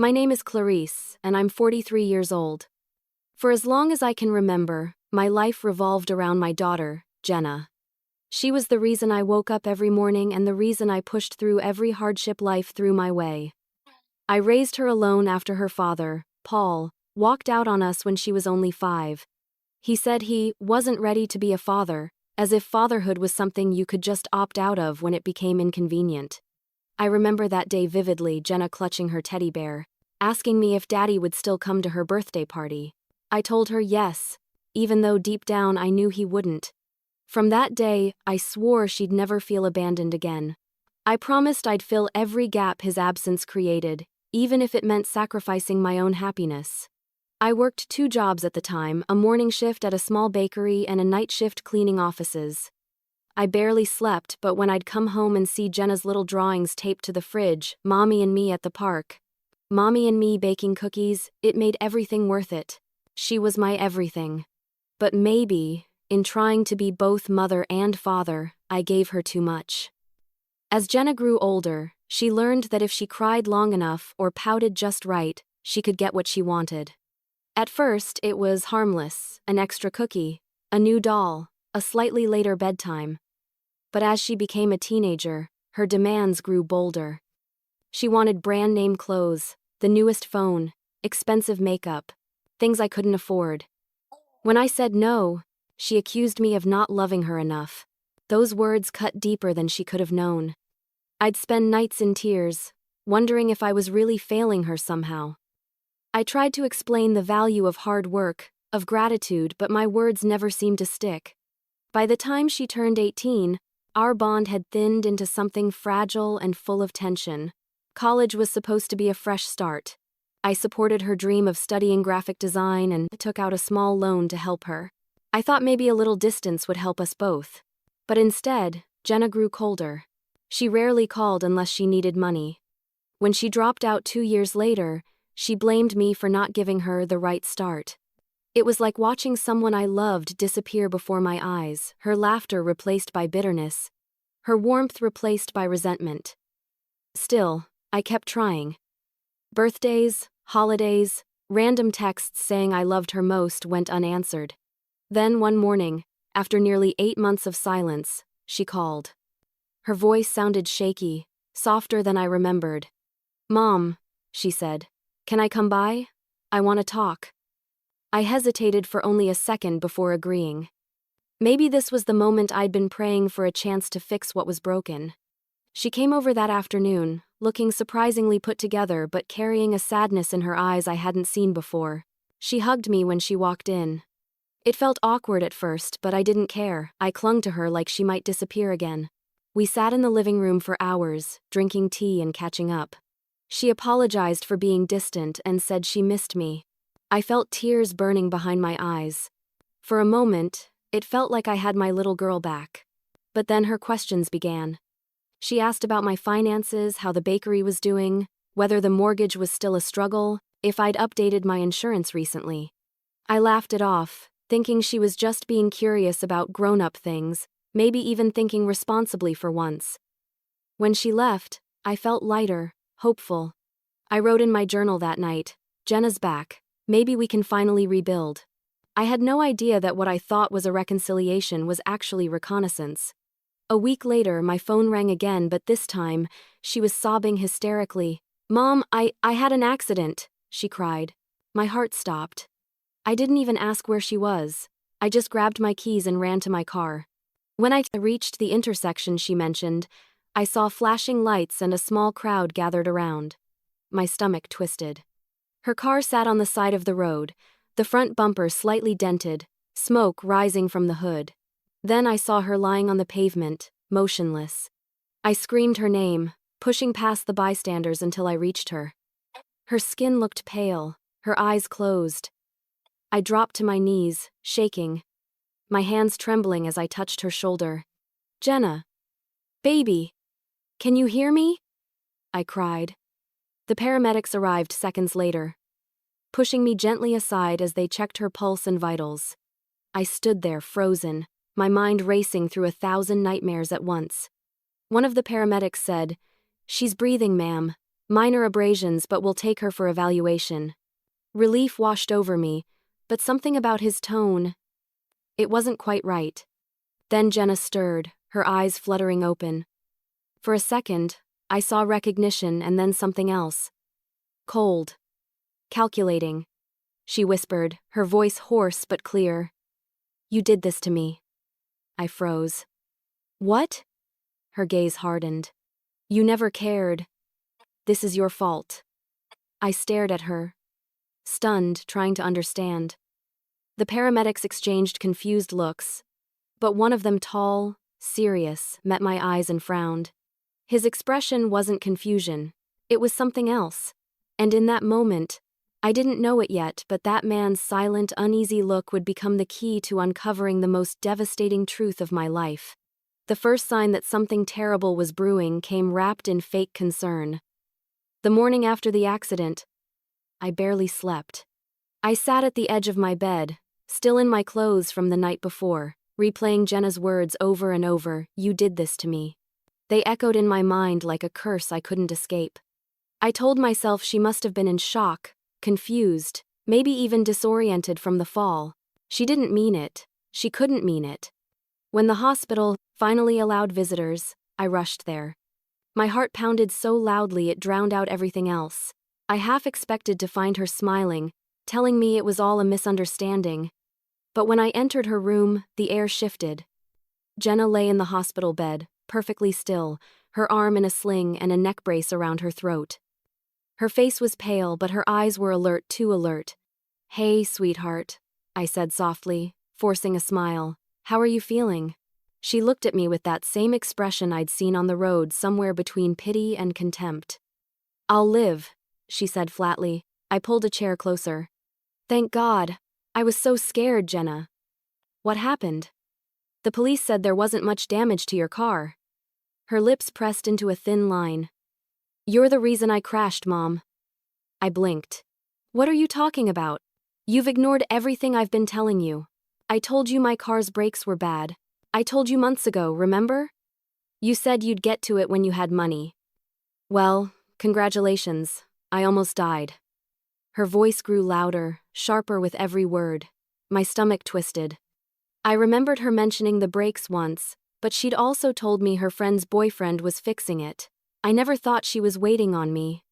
My name is Clarice, and I'm 43 years old. For as long as I can remember, my life revolved around my daughter, Jenna. She was the reason I woke up every morning and the reason I pushed through every hardship life threw my way. I raised her alone after her father, Paul, walked out on us when she was only 5. He said he wasn't ready to be a father, as if fatherhood was something you could just opt out of when it became inconvenient. I remember that day vividly, Jenna clutching her teddy bear, asking me if Daddy would still come to her birthday party. I told her yes, even though deep down I knew he wouldn't. From that day, I swore she'd never feel abandoned again. I promised I'd fill every gap his absence created, even if it meant sacrificing my own happiness. I worked 2 jobs at the time, a morning shift at a small bakery and a night shift cleaning offices. I barely slept, but when I'd come home and see Jenna's little drawings taped to the fridge, Mommy and me at the park, Mommy and me baking cookies, it made everything worth it. She was my everything. But maybe, in trying to be both mother and father, I gave her too much. As Jenna grew older, she learned that if she cried long enough or pouted just right, she could get what she wanted. At first, it was harmless, an extra cookie, a new doll, a slightly later bedtime. But as she became a teenager, her demands grew bolder. She wanted brand-name clothes, the newest phone, expensive makeup, things I couldn't afford. When I said no, she accused me of not loving her enough. Those words cut deeper than she could have known. I'd spend nights in tears, wondering if I was really failing her somehow. I tried to explain the value of hard work, of gratitude, but my words never seemed to stick. By the time she turned 18, our bond had thinned into something fragile and full of tension. College was supposed to be a fresh start. I supported her dream of studying graphic design and took out a small loan to help her. I thought maybe a little distance would help us both. But instead, Jenna grew colder. She rarely called unless she needed money. When she dropped out 2 years later, she blamed me for not giving her the right start. It was like watching someone I loved disappear before my eyes, her laughter replaced by bitterness, her warmth replaced by resentment. Still, I kept trying. Birthdays, holidays, random texts saying I loved her most went unanswered. Then one morning, after nearly 8 months of silence, she called. Her voice sounded shaky, softer than I remembered. "Mom," she said, "can I come by? I want to talk." I hesitated for only a second before agreeing. Maybe this was the moment I'd been praying for a chance to fix what was broken. She came over that afternoon, looking surprisingly put together but carrying a sadness in her eyes I hadn't seen before. She hugged me when she walked in. It felt awkward at first, but I didn't care. I clung to her like she might disappear again. We sat in the living room for hours, drinking tea and catching up. She apologized for being distant and said she missed me. I felt tears burning behind my eyes. For a moment, it felt like I had my little girl back. But then her questions began. She asked about my finances, how the bakery was doing, whether the mortgage was still a struggle, if I'd updated my insurance recently. I laughed it off, thinking she was just being curious about grown-up things, maybe even thinking responsibly for once. When she left, I felt lighter, hopeful. I wrote in my journal that night, "Jenna's back. Maybe we can finally rebuild." I had no idea that what I thought was a reconciliation was actually reconnaissance. A week later, my phone rang again, but this time, she was sobbing hysterically. "Mom, I had an accident," she cried. My heart stopped. I didn't even ask where she was. I just grabbed my keys and ran to my car. When I reached the intersection she mentioned, I saw flashing lights and a small crowd gathered around. My stomach twisted. Her car sat on the side of the road, the front bumper slightly dented, smoke rising from the hood. Then I saw her lying on the pavement, motionless. I screamed her name, pushing past the bystanders until I reached her. Her skin looked pale, her eyes closed. I dropped to my knees, shaking, my hands trembling as I touched her shoulder. "Jenna. Baby. Can you hear me?" I cried. The paramedics arrived seconds later, pushing me gently aside as they checked her pulse and vitals. I stood there frozen, my mind racing through 1,000 nightmares at once. One of the paramedics said, "She's breathing, ma'am. Minor abrasions, but we'll take her for evaluation. Relief washed over me, but something about his tone, it wasn't quite right. Then Jenna stirred, her eyes fluttering open. For a second, I saw recognition and then something else. Cold. Calculating. She whispered, her voice hoarse but clear. You did this to me. I froze. What? Her gaze hardened. You never cared. This is your fault. I stared at her, stunned, trying to understand. The paramedics exchanged confused looks, but one of them, tall, serious, met my eyes and frowned. His expression wasn't confusion. It was something else. And in that moment, I didn't know it yet, but that man's silent, uneasy look would become the key to uncovering the most devastating truth of my life. The first sign that something terrible was brewing came wrapped in fake concern. The morning after the accident, I barely slept. I sat at the edge of my bed, still in my clothes from the night before, replaying Jenna's words over and over, "You did this to me." They echoed in my mind like a curse I couldn't escape. I told myself she must have been in shock, confused, maybe even disoriented from the fall. She didn't mean it. She couldn't mean it. When the hospital finally allowed visitors, I rushed there. My heart pounded so loudly it drowned out everything else. I half expected to find her smiling, telling me it was all a misunderstanding. But when I entered her room, the air shifted. Jenna lay in the hospital bed, perfectly still, her arm in a sling and a neck brace around her throat. Her face was pale, but her eyes were alert, too alert. "Hey, sweetheart," I said softly, forcing a smile. "How are you feeling?" She looked at me with that same expression I'd seen on the road, somewhere between pity and contempt. "I'll live," she said flatly. I pulled a chair closer. "Thank God. I was so scared, Jenna." "What happened?" "The police said there wasn't much damage to your car." Her lips pressed into a thin line. "You're the reason I crashed, Mom." I blinked. "What are you talking about? You've ignored everything I've been telling you. I told you my car's brakes were bad. I told you months ago, remember? You said you'd get to it when you had money. Well, congratulations. I almost died." Her voice grew louder, sharper with every word. My stomach twisted. I remembered her mentioning the brakes once, but she'd also told me her friend's boyfriend was fixing it. I never thought she was waiting on me.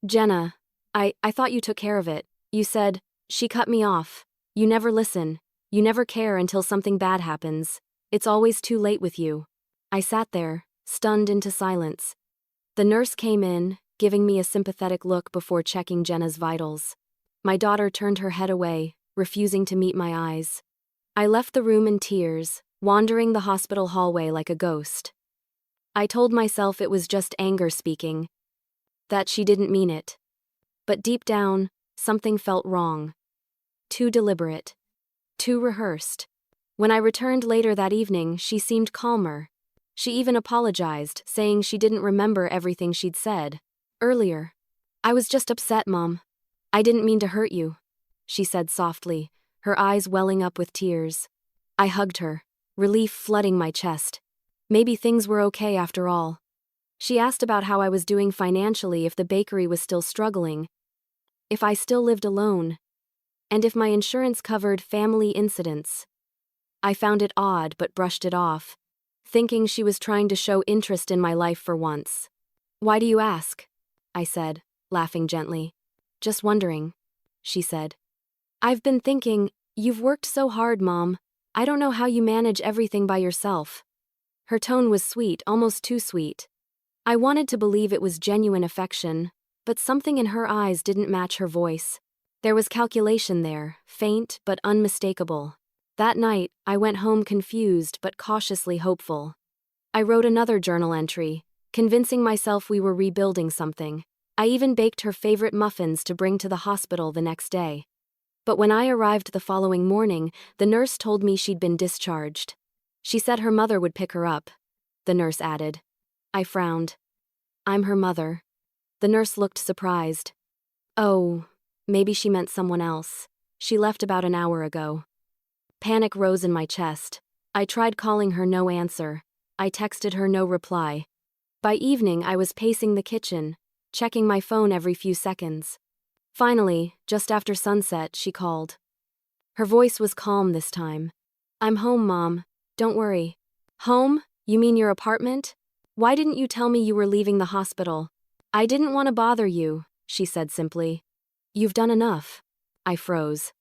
"Jenna, I thought you took care of it. You said," she cut me off, "you never listen. You never care until something bad happens. It's always too late with you." I sat there, stunned into silence. The nurse came in, giving me a sympathetic look before checking Jenna's vitals. My daughter turned her head away, refusing to meet my eyes. I left the room in tears, wandering the hospital hallway like a ghost. I told myself it was just anger speaking, that she didn't mean it. But deep down, something felt wrong. Too deliberate. Too rehearsed. When I returned later that evening, she seemed calmer. She even apologized, saying she didn't remember everything she'd said earlier. "I was just upset, Mom. I didn't mean to hurt you," she said softly, her eyes welling up with tears. I hugged her, relief flooding my chest. Maybe things were okay after all. She asked about how I was doing financially, if the bakery was still struggling, if I still lived alone, and if my insurance covered family incidents. I found it odd but brushed it off, thinking she was trying to show interest in my life for once. "Why do you ask?" I said, laughing gently. "Just wondering," she said. "I've been thinking, you've worked so hard, Mom. I don't know how you manage everything by yourself." Her tone was sweet, almost too sweet. I wanted to believe it was genuine affection, but something in her eyes didn't match her voice. There was calculation there, faint but unmistakable. That night, I went home confused but cautiously hopeful. I wrote another journal entry, convincing myself we were rebuilding something. I even baked her favorite muffins to bring to the hospital the next day. But when I arrived the following morning, the nurse told me she'd been discharged. She said her mother would pick her up, the nurse added. I frowned. "I'm her mother." The nurse looked surprised. "Oh, maybe she meant someone else. She left about an hour ago." Panic rose in my chest. I tried calling her, no answer. I texted her, no reply. By evening, I was pacing the kitchen, checking my phone every few seconds. Finally, just after sunset, she called. Her voice was calm this time. I'm home, Mom. Don't worry. Home? You mean your apartment? Why didn't you tell me you were leaving the hospital? I didn't want to bother you, she said simply. You've done enough. I froze.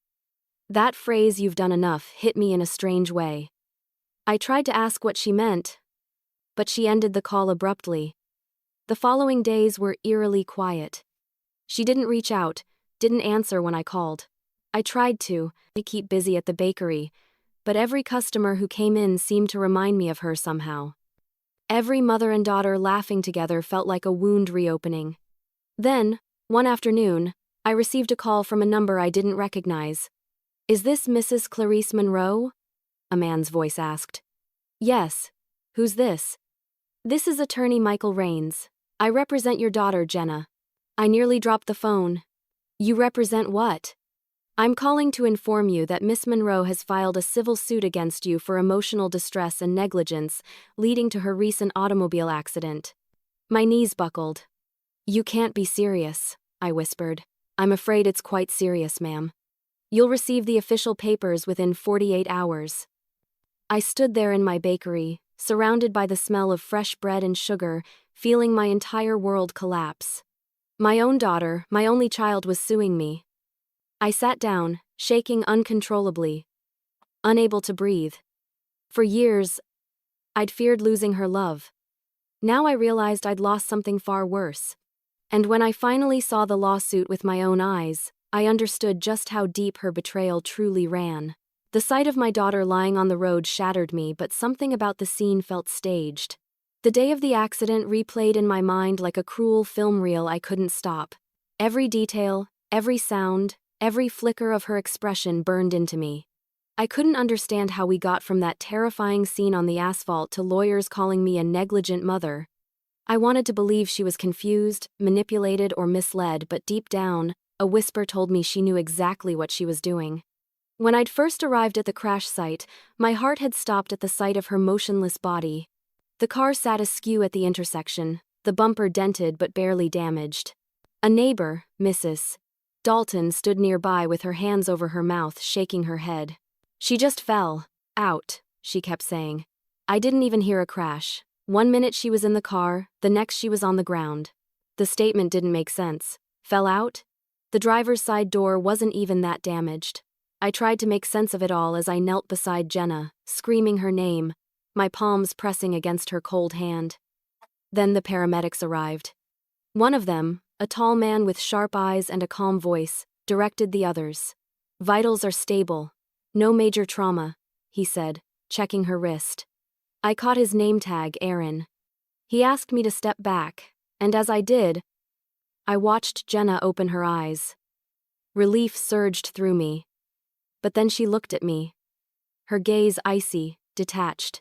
That phrase, you've done enough, hit me in a strange way. I tried to ask what she meant, but she ended the call abruptly. The following days were eerily quiet. She didn't reach out, didn't answer when I called. I tried to keep busy at the bakery, but every customer who came in seemed to remind me of her somehow. Every mother and daughter laughing together felt like a wound reopening. Then, one afternoon, I received a call from a number I didn't recognize. Is this Mrs. Clarice Monroe? A man's voice asked. Yes. Who's this? This is attorney Michael Rains. I represent your daughter, Jenna. I nearly dropped the phone. You represent what? I'm calling to inform you that Miss Monroe has filed a civil suit against you for emotional distress and negligence, leading to her recent automobile accident. My knees buckled. You can't be serious, I whispered. I'm afraid it's quite serious, ma'am. You'll receive the official papers within 48 hours. I stood there in my bakery, surrounded by the smell of fresh bread and sugar, feeling my entire world collapse. My own daughter, my only child, was suing me. I sat down, shaking uncontrollably, unable to breathe. For years, I'd feared losing her love. Now I realized I'd lost something far worse. And when I finally saw the lawsuit with my own eyes, I understood just how deep her betrayal truly ran. The sight of my daughter lying on the road shattered me, but something about the scene felt staged. The day of the accident replayed in my mind like a cruel film reel I couldn't stop. Every detail, every sound, every flicker of her expression burned into me. I couldn't understand how we got from that terrifying scene on the asphalt to lawyers calling me a negligent mother. I wanted to believe she was confused, manipulated, or misled, but deep down, a whisper told me she knew exactly what she was doing. When I'd first arrived at the crash site, my heart had stopped at the sight of her motionless body. The car sat askew at the intersection, the bumper dented but barely damaged. A neighbor, Mrs. Dalton, stood nearby with her hands over her mouth, shaking her head. She just fell. Out, she kept saying. I didn't even hear a crash. One minute she was in the car, the next she was on the ground. The statement didn't make sense. Fell out? The driver's side door wasn't even that damaged. I tried to make sense of it all as I knelt beside Jenna, screaming her name, my palms pressing against her cold hand. Then the paramedics arrived. One of them, a tall man with sharp eyes and a calm voice, directed the others. Vitals are stable. No major trauma, he said, checking her wrist. I caught his name tag, Aaron. He asked me to step back, and as I did, I watched Jenna open her eyes. Relief surged through me. But then she looked at me. Her gaze icy, detached.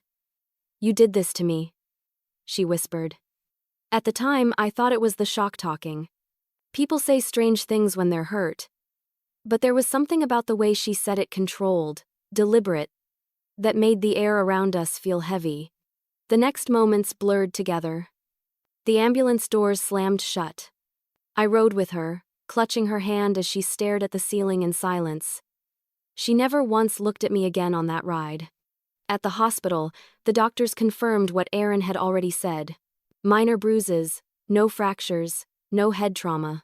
You did this to me, she whispered. At the time, I thought it was the shock talking. People say strange things when they're hurt. But there was something about the way she said it, controlled, deliberate, that made the air around us feel heavy. The next moments blurred together. The ambulance doors slammed shut. I rode with her, clutching her hand as she stared at the ceiling in silence. She never once looked at me again on that ride. At the hospital, the doctors confirmed what Aaron had already said. Minor bruises, no fractures, no head trauma.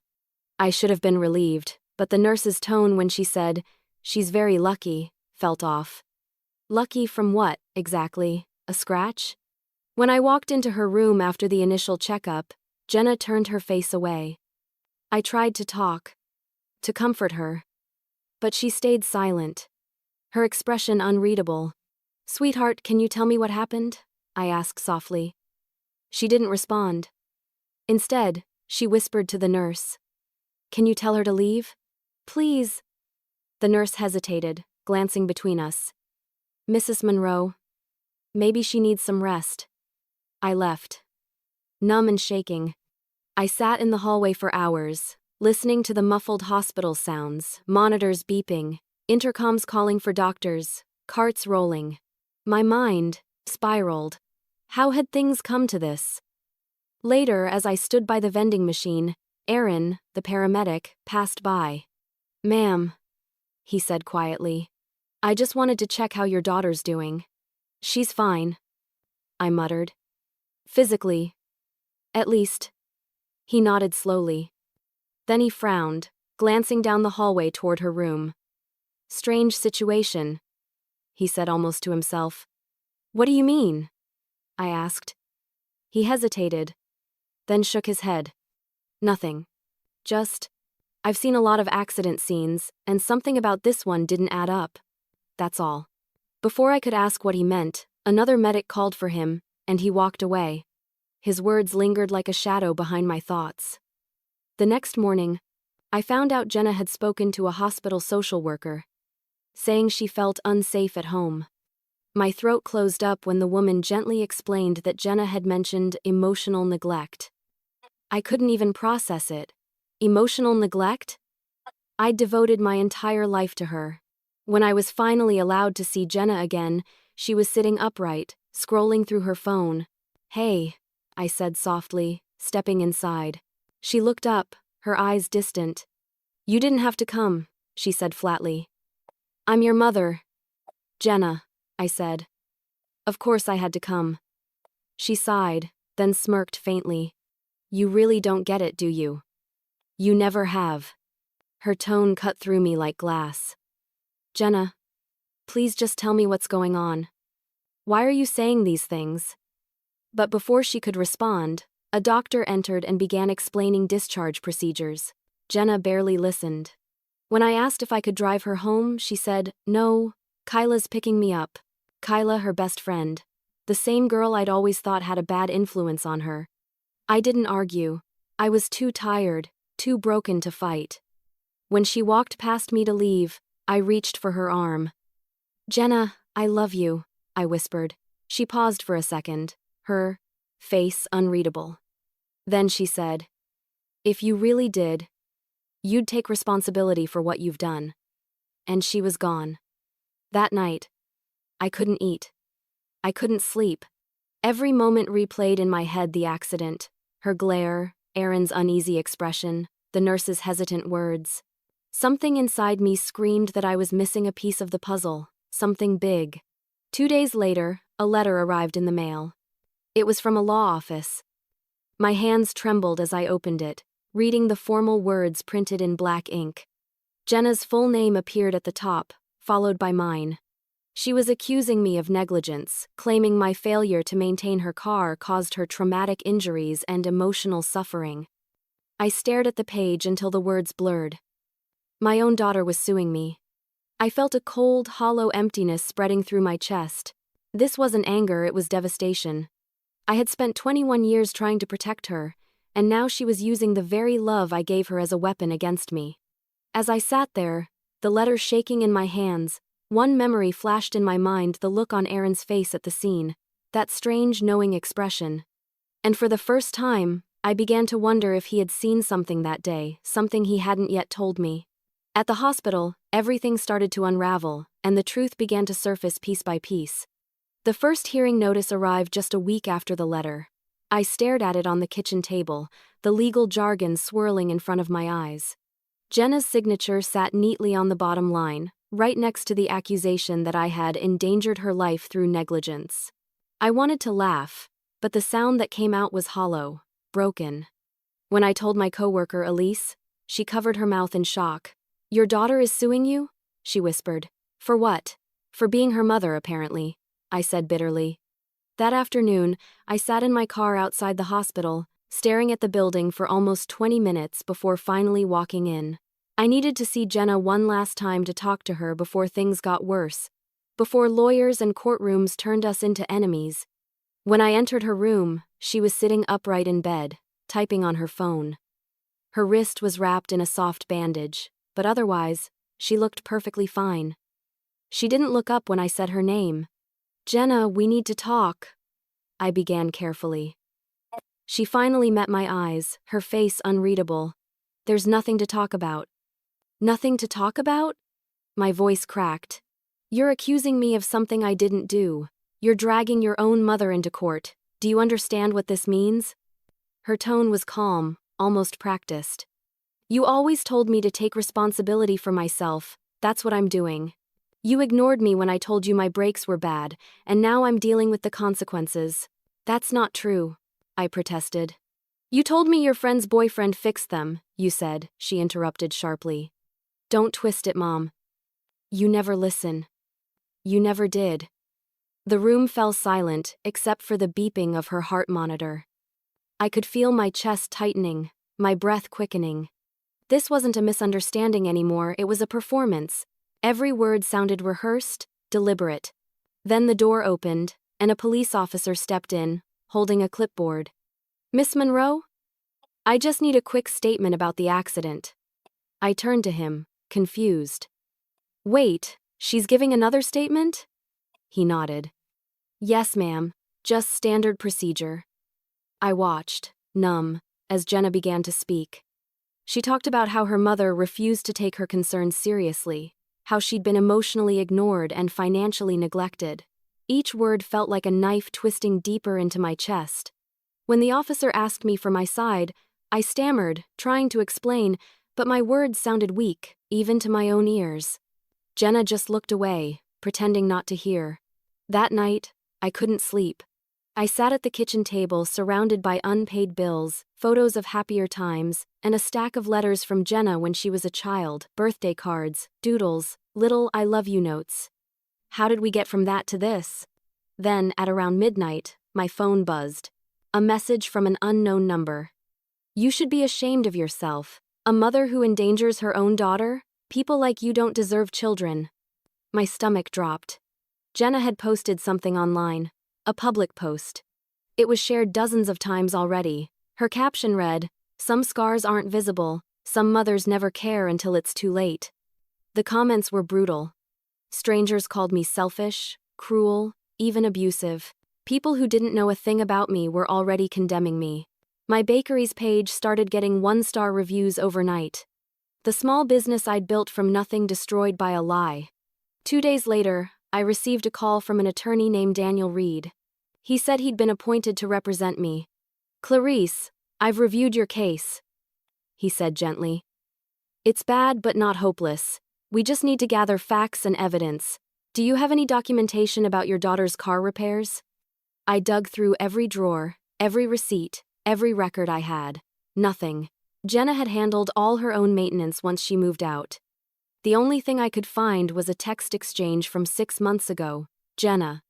I should have been relieved, but the nurse's tone when she said, "She's very lucky," felt off. Lucky from what, exactly? A scratch? When I walked into her room after the initial checkup, Jenna turned her face away. I tried to talk, to comfort her. But she stayed silent, her expression unreadable. "Sweetheart, can you tell me what happened?" I asked softly. She didn't respond. Instead, she whispered to the nurse. "Can you tell her to leave? Please." The nurse hesitated, glancing between us. "Mrs. Monroe, maybe she needs some rest." I left, numb and shaking. I sat in the hallway for hours, listening to the muffled hospital sounds, monitors beeping, intercoms calling for doctors, carts rolling. My mind spiraled. How had things come to this? Later, as I stood by the vending machine, Aaron, the paramedic, passed by. "Ma'am," he said quietly. "I just wanted to check how your daughter's doing." "She's fine," I muttered. "Physically. At least." He nodded slowly. Then he frowned, glancing down the hallway toward her room. "Strange situation," he said almost to himself. "What do you mean?" I asked. He hesitated, then shook his head. "Nothing. Just, I've seen a lot of accident scenes, and something about this one didn't add up. That's all." Before I could ask what he meant, another medic called for him, and he walked away. His words lingered like a shadow behind my thoughts. The next morning, I found out Jenna had spoken to a hospital social worker, saying she felt unsafe at home. My throat closed up when the woman gently explained that Jenna had mentioned emotional neglect. I couldn't even process it. Emotional neglect? I'd devoted my entire life to her. When I was finally allowed to see Jenna again, she was sitting upright, scrolling through her phone. "Hey," I said softly, stepping inside. She looked up, her eyes distant. "You didn't have to come," she said flatly. "I'm your mother." "Jenna," I said. "Of course I had to come." She sighed, then smirked faintly. "You really don't get it, do you? You never have." Her tone cut through me like glass. "Jenna, please just tell me what's going on. Why are you saying these things?" But before she could respond, a doctor entered and began explaining discharge procedures. Jenna barely listened. When I asked if I could drive her home, she said, "No, Kyla's picking me up." Kyla, her best friend. The same girl I'd always thought had a bad influence on her. I didn't argue. I was too tired, too broken to fight. When she walked past me to leave, I reached for her arm. "Jenna, I love you," I whispered. She paused for a second, her face unreadable. Then she said, "If you really did, you'd take responsibility for what you've done." And she was gone. That night, I couldn't eat. I couldn't sleep. Every moment replayed in my head the accident, her glare, Aaron's uneasy expression, the nurse's hesitant words. Something inside me screamed that I was missing a piece of the puzzle, something big. 2 days later, a letter arrived in the mail. It was from a law office. My hands trembled as I opened it, reading the formal words printed in black ink. Jenna's full name appeared at the top, followed by mine. She was accusing me of negligence, claiming my failure to maintain her car caused her traumatic injuries and emotional suffering. I stared at the page until the words blurred. My own daughter was suing me. I felt a cold, hollow emptiness spreading through my chest. This wasn't anger, it was devastation. I had spent 21 years trying to protect her, and now she was using the very love I gave her as a weapon against me. As I sat there, the letter shaking in my hands, one memory flashed in my mind: the look on Aaron's face at the scene, that strange, knowing expression. And for the first time, I began to wonder if he had seen something that day, something he hadn't yet told me. At the hospital, everything started to unravel, and the truth began to surface piece by piece. The first hearing notice arrived just a week after the letter. I stared at it on the kitchen table, the legal jargon swirling in front of my eyes. Jenna's signature sat neatly on the bottom line, right next to the accusation that I had endangered her life through negligence. I wanted to laugh, but the sound that came out was hollow, broken. When I told my coworker Elise, she covered her mouth in shock. "Your daughter is suing you?" she whispered. "For what?" "For being her mother, apparently," I said bitterly. That afternoon, I sat in my car outside the hospital, staring at the building for almost 20 minutes before finally walking in. I needed to see Jenna one last time to talk to her before things got worse, before lawyers and courtrooms turned us into enemies. When I entered her room, she was sitting upright in bed, typing on her phone. Her wrist was wrapped in a soft bandage, but otherwise, she looked perfectly fine. She didn't look up when I said her name. "Jenna, we need to talk," I began carefully. She finally met my eyes, her face unreadable. "There's nothing to talk about." "Nothing to talk about?" My voice cracked. "You're accusing me of something I didn't do. You're dragging your own mother into court. Do you understand what this means?" Her tone was calm, almost practiced. "You always told me to take responsibility for myself. That's what I'm doing. You ignored me when I told you my brakes were bad, and now I'm dealing with the consequences." "That's not true," I protested. "You told me your friend's boyfriend fixed them," you said, she interrupted sharply. "Don't twist it, Mom. You never listen. You never did." The room fell silent, except for the beeping of her heart monitor. I could feel my chest tightening, my breath quickening. This wasn't a misunderstanding anymore, it was a performance. Every word sounded rehearsed, deliberate. Then the door opened, and a police officer stepped in, holding a clipboard. "Miss Monroe? I just need a quick statement about the accident." I turned to him, confused. "Wait, she's giving another statement?" He nodded. "Yes, ma'am, just standard procedure." I watched, numb, as Jenna began to speak. She talked about how her mother refused to take her concerns seriously, how she'd been emotionally ignored and financially neglected. Each word felt like a knife twisting deeper into my chest. When the officer asked me for my side, I stammered, trying to explain, but my words sounded weak, even to my own ears. Jenna just looked away, pretending not to hear. That night, I couldn't sleep. I sat at the kitchen table surrounded by unpaid bills, photos of happier times, and a stack of letters from Jenna when she was a child, birthday cards, doodles, little "I love you" notes. How did we get from that to this? Then, at around midnight, my phone buzzed. A message from an unknown number. "You should be ashamed of yourself. A mother who endangers her own daughter? People like you don't deserve children." My stomach dropped. Jenna had posted something online. A public post. It was shared dozens of times already. Her caption read, "Some scars aren't visible, some mothers never care until it's too late." The comments were brutal. Strangers called me selfish, cruel, even abusive. People who didn't know a thing about me were already condemning me. My bakery's page started getting one-star reviews overnight. The small business I'd built from nothing destroyed by a lie. 2 days later, I received a call from an attorney named Daniel Reed. He said he'd been appointed to represent me. "Clarice, I've reviewed your case," he said gently. "It's bad but not hopeless. We just need to gather facts and evidence. Do you have any documentation about your daughter's car repairs?" I dug through every drawer, every receipt, every record I had. Nothing. Jenna had handled all her own maintenance once she moved out. The only thing I could find was a text exchange from 6 months ago. "Jenna,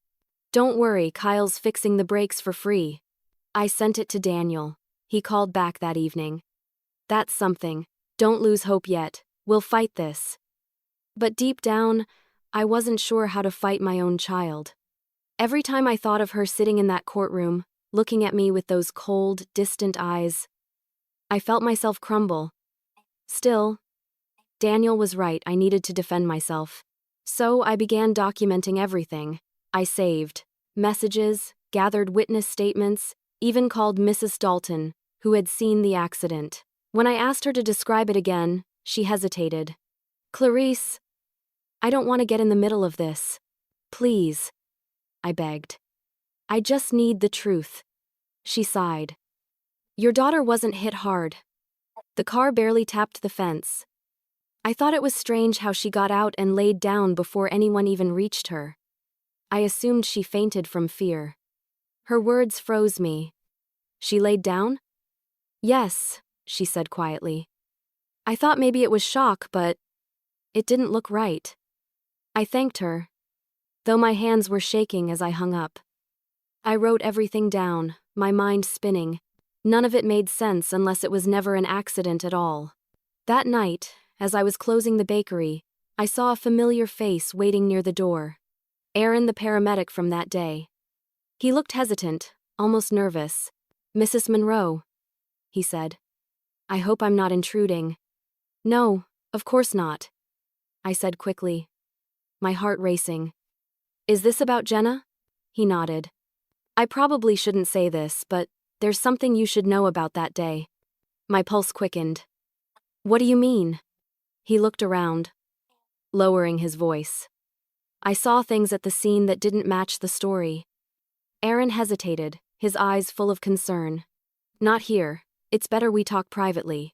don't worry, Kyle's fixing the brakes for free." I sent it to Daniel. He called back that evening. "That's something. Don't lose hope yet. We'll fight this." But deep down, I wasn't sure how to fight my own child. Every time I thought of her sitting in that courtroom, looking at me with those cold, distant eyes, I felt myself crumble. Still, Daniel was right, I needed to defend myself. So I began documenting everything. I saved messages, gathered witness statements, even called Mrs. Dalton, who had seen the accident. When I asked her to describe it again, she hesitated. "Clarice, I don't want to get in the middle of this. Please," I begged. "I just need the truth." She sighed. "Your daughter wasn't hit hard. The car barely tapped the fence. I thought it was strange how she got out and laid down before anyone even reached her. I assumed she fainted from fear." Her words froze me. "She laid down?" "Yes," she said quietly. "I thought maybe it was shock, but it didn't look right." I thanked her, though my hands were shaking as I hung up. I wrote everything down, my mind spinning. None of it made sense unless it was never an accident at all. That night, as I was closing the bakery, I saw a familiar face waiting near the door. Aaron, the paramedic from that day. He looked hesitant, almost nervous. "Mrs. Monroe," he said. "I hope I'm not intruding." "No, of course not," I said quickly, my heart racing. "Is this about Jenna?" He nodded. "I probably shouldn't say this, but there's something you should know about that day." My pulse quickened. "What do you mean?" He looked around, lowering his voice. I saw things at the scene that didn't match the story. Aaron hesitated, his eyes full of concern. Not here. It's better we talk privately.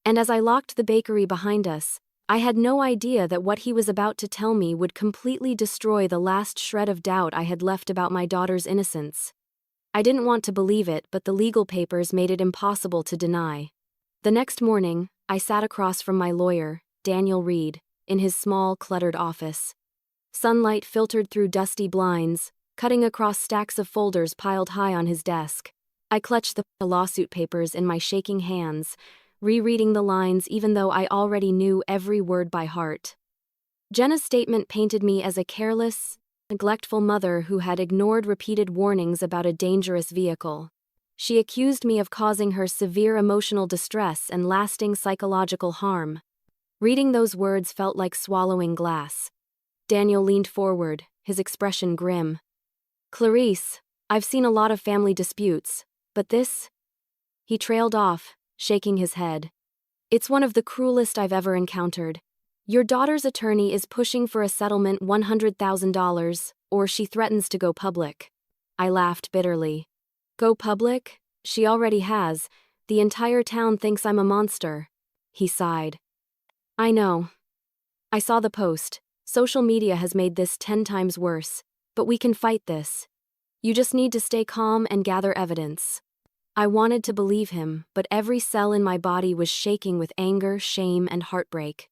And as I locked the bakery behind us, I had no idea that what he was about to tell me would completely destroy the last shred of doubt I had left about my daughter's innocence. I didn't want to believe it, but the legal papers made it impossible to deny. The next morning, I sat across from my lawyer, Daniel Reed, in his small, cluttered office. Sunlight filtered through dusty blinds, cutting across stacks of folders piled high on his desk. I clutched the lawsuit papers in my shaking hands, rereading the lines even though I already knew every word by heart. Jenna's statement painted me as a careless, neglectful mother who had ignored repeated warnings about a dangerous vehicle. She accused me of causing her severe emotional distress and lasting psychological harm. Reading those words felt like swallowing glass. Daniel leaned forward, his expression grim. "Clarice, I've seen a lot of family disputes, but this?" He trailed off, shaking his head. "It's one of the cruelest I've ever encountered. Your daughter's attorney is pushing for a settlement $100,000, or she threatens to go public." I laughed bitterly. "Go public? She already has. The entire town thinks I'm a monster." He sighed. "I know. I saw the post. Social media has made this 10 times worse. But we can fight this. You just need to stay calm and gather evidence." I wanted to believe him, but every cell in my body was shaking with anger, shame, and heartbreak.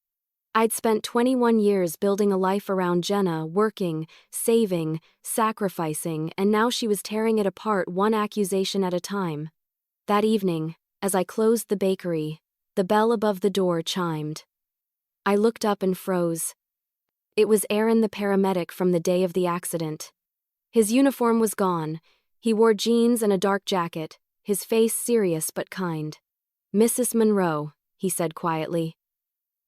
I'd spent 21 years building a life around Jenna, working, saving, sacrificing, and now she was tearing it apart one accusation at a time. That evening, as I closed the bakery, the bell above the door chimed. I looked up and froze. It was Aaron, the paramedic from the day of the accident. His uniform was gone. He wore jeans and a dark jacket, his face serious but kind. "Mrs. Monroe," he said quietly.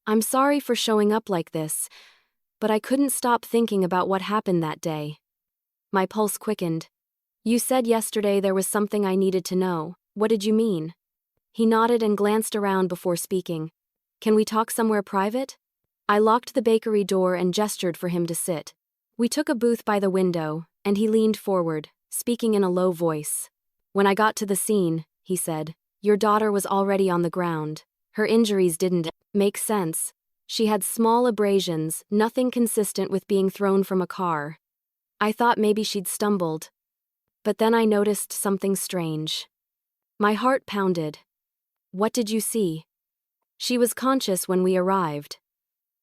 "I'm sorry for showing up like this, but I couldn't stop thinking about what happened that day." My pulse quickened. "You said yesterday there was something I needed to know. What did you mean?" He nodded and glanced around before speaking. "Can we talk somewhere private?" I locked the bakery door and gestured for him to sit. We took a booth by the window, and he leaned forward, speaking in a low voice. "When I got to the scene," he said, "your daughter was already on the ground. Her injuries didn't make sense. She had small abrasions, nothing consistent with being thrown from a car. I thought maybe she'd stumbled. But then I noticed something strange." My heart pounded. "What did you see?" "She was conscious when we arrived.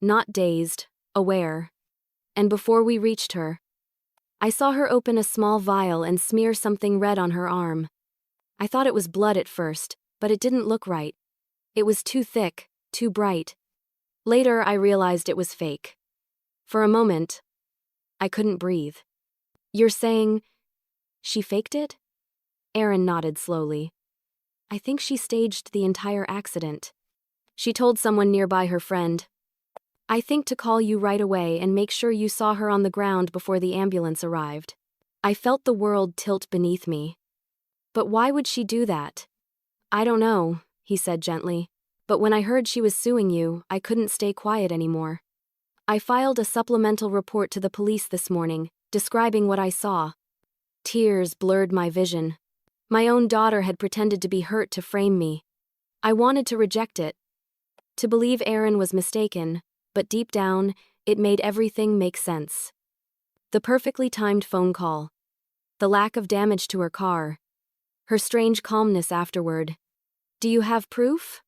Not dazed, aware. And before we reached her, I saw her open a small vial and smear something red on her arm. I thought it was blood at first, but it didn't look right. It was too thick, too bright. Later I realized it was fake. For a moment, I couldn't breathe." "You're saying she faked it?" Aaron nodded slowly. "I think she staged the entire accident. She told someone nearby, her friend, I think, to call you right away and make sure you saw her on the ground before the ambulance arrived." I felt the world tilt beneath me. "But why would she do that?" "I don't know," he said gently. "But when I heard she was suing you, I couldn't stay quiet anymore. I filed a supplemental report to the police this morning, describing what I saw." Tears blurred my vision. My own daughter had pretended to be hurt to frame me. I wanted to reject it, to believe Aaron was mistaken, but deep down, it made everything make sense. The perfectly timed phone call. The lack of damage to her car. Her strange calmness afterward. "Do you have proof?"